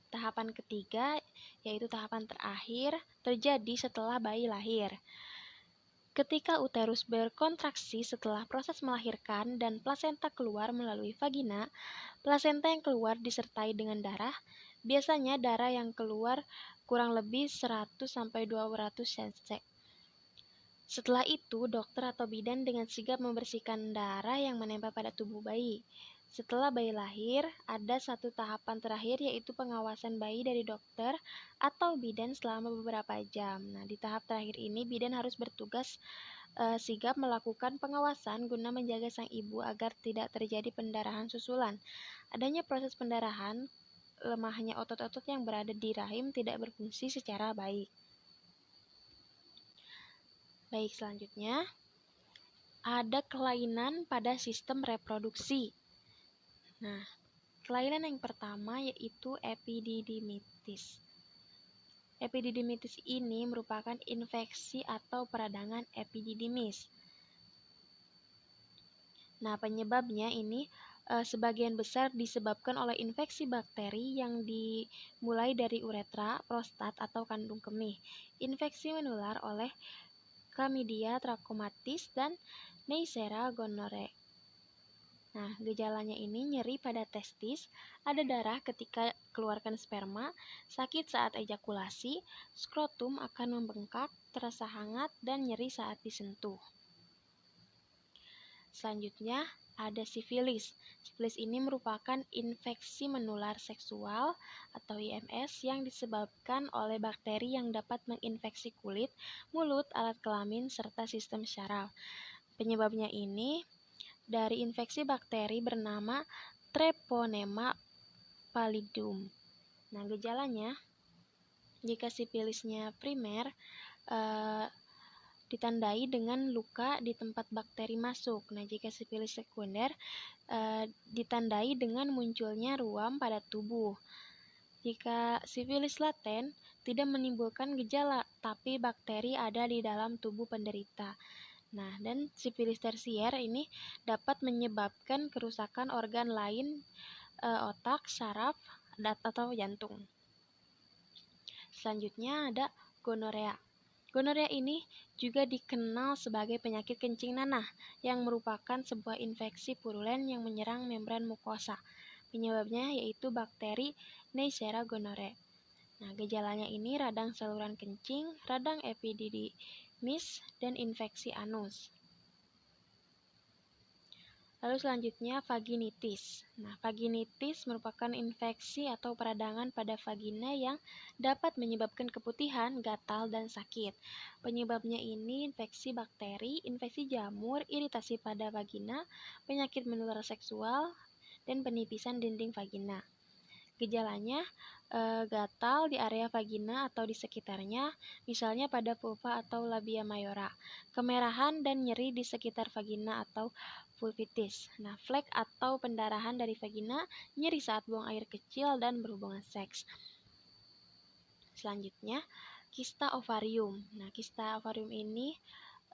Tahapan ketiga, yaitu tahapan terakhir, terjadi setelah bayi lahir. Ketika uterus berkontraksi setelah proses melahirkan dan plasenta keluar melalui vagina, plasenta yang keluar disertai dengan darah. Biasanya darah yang keluar kurang lebih 100-200 cc. Setelah itu, dokter atau bidan dengan sigap membersihkan darah yang menempel pada tubuh bayi. Setelah bayi lahir, ada satu tahapan terakhir yaitu pengawasan bayi dari dokter atau bidan selama beberapa jam. Di tahap terakhir ini bidan harus bertugas sigap melakukan pengawasan guna menjaga sang ibu agar tidak terjadi pendarahan susulan. Adanya proses pendarahan, lemahnya otot-otot yang berada di rahim tidak berfungsi secara baik. Baik, selanjutnya ada kelainan pada sistem reproduksi. Kelainan yang pertama yaitu epididimitis. Epididimitis ini merupakan infeksi atau peradangan epididimis. Penyebabnya ini sebagian besar disebabkan oleh infeksi bakteri yang dimulai dari uretra, prostat, atau kandung kemih. Infeksi menular oleh Chlamydia trachomatis dan Neisseria gonorrhoeae. Gejalanya ini nyeri pada testis, ada darah ketika keluarkan sperma, sakit saat ejakulasi, skrotum akan membengkak, terasa hangat, dan nyeri saat disentuh. Selanjutnya, ada sifilis. Sifilis ini merupakan infeksi menular seksual atau IMS yang disebabkan oleh bakteri yang dapat menginfeksi kulit, mulut, alat kelamin, serta sistem syaraf. Penyebabnya ini dari infeksi bakteri bernama Treponema pallidum. Gejalanya, jika sifilisnya primer, ditandai dengan luka di tempat bakteri masuk. Jika sifilis sekunder, ditandai dengan munculnya ruam pada tubuh. Jika sifilis laten tidak menimbulkan gejala, tapi bakteri ada di dalam tubuh penderita. Nah, dan sifilis tersier ini dapat menyebabkan kerusakan organ lain, otak, saraf, atau jantung. Selanjutnya ada gonorea. Gonorea ini juga dikenal sebagai penyakit kencing nanah, yang merupakan sebuah infeksi purulen yang menyerang membran mukosa. Penyebabnya yaitu bakteri Neisseria gonorrhoeae. Nah, gejalanya ini radang saluran kencing, radang epididymis, dan infeksi anus. Lalu selanjutnya vaginitis. Nah, vaginitis merupakan infeksi atau peradangan pada vagina yang dapat menyebabkan keputihan, gatal, dan sakit. Penyebabnya ini infeksi bakteri, infeksi jamur, iritasi pada vagina, penyakit menular seksual, dan penipisan dinding vagina. Gejalanya gatal di area vagina atau di sekitarnya, misalnya pada vulva atau labia mayora, kemerahan dan nyeri di sekitar vagina atau vulvitis. Nah, flek atau pendarahan dari vagina, nyeri saat buang air kecil dan berhubungan seks. Selanjutnya, kista ovarium. Nah, kista ovarium ini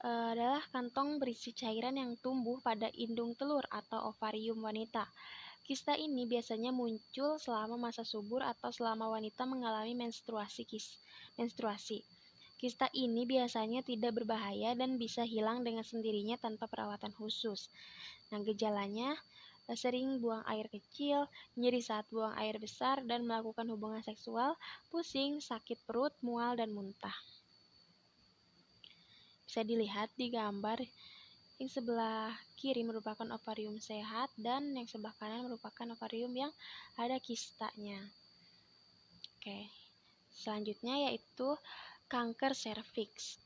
adalah kantong berisi cairan yang tumbuh pada indung telur atau ovarium wanita. Kista ini biasanya muncul selama masa subur atau selama wanita mengalami menstruasi. Kista ini biasanya tidak berbahaya dan bisa hilang dengan sendirinya tanpa perawatan khusus. Nah, gejalanya sering buang air kecil, nyeri saat buang air besar, dan melakukan hubungan seksual, pusing, sakit perut, mual, dan muntah. Bisa dilihat di gambar yang sebelah kiri merupakan ovarium sehat dan yang sebelah kanan merupakan ovarium yang ada kistanya. Oke, selanjutnya yaitu kanker serviks.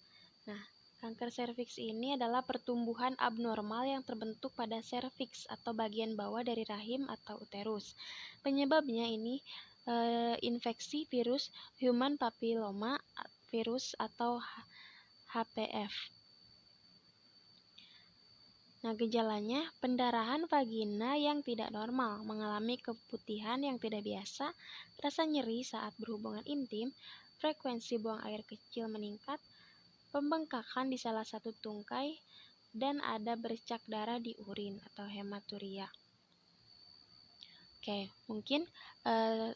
Nah, kanker serviks ini adalah pertumbuhan abnormal yang terbentuk pada serviks atau bagian bawah dari rahim atau uterus. Penyebabnya ini infeksi virus human papilloma virus atau HPV. Nah, gejalanya pendarahan vagina yang tidak normal, mengalami keputihan yang tidak biasa, rasa nyeri saat berhubungan intim, frekuensi buang air kecil meningkat, pembengkakan di salah satu tungkai, dan ada bercak darah di urin atau hematuria. Oke, mungkin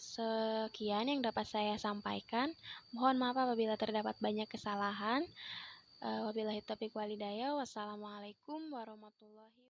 sekian yang dapat saya sampaikan. Mohon maaf apabila terdapat banyak kesalahan. Wabillahi taufiq walhidayah. Wassalamualaikum warahmatullahi wabarakatuh.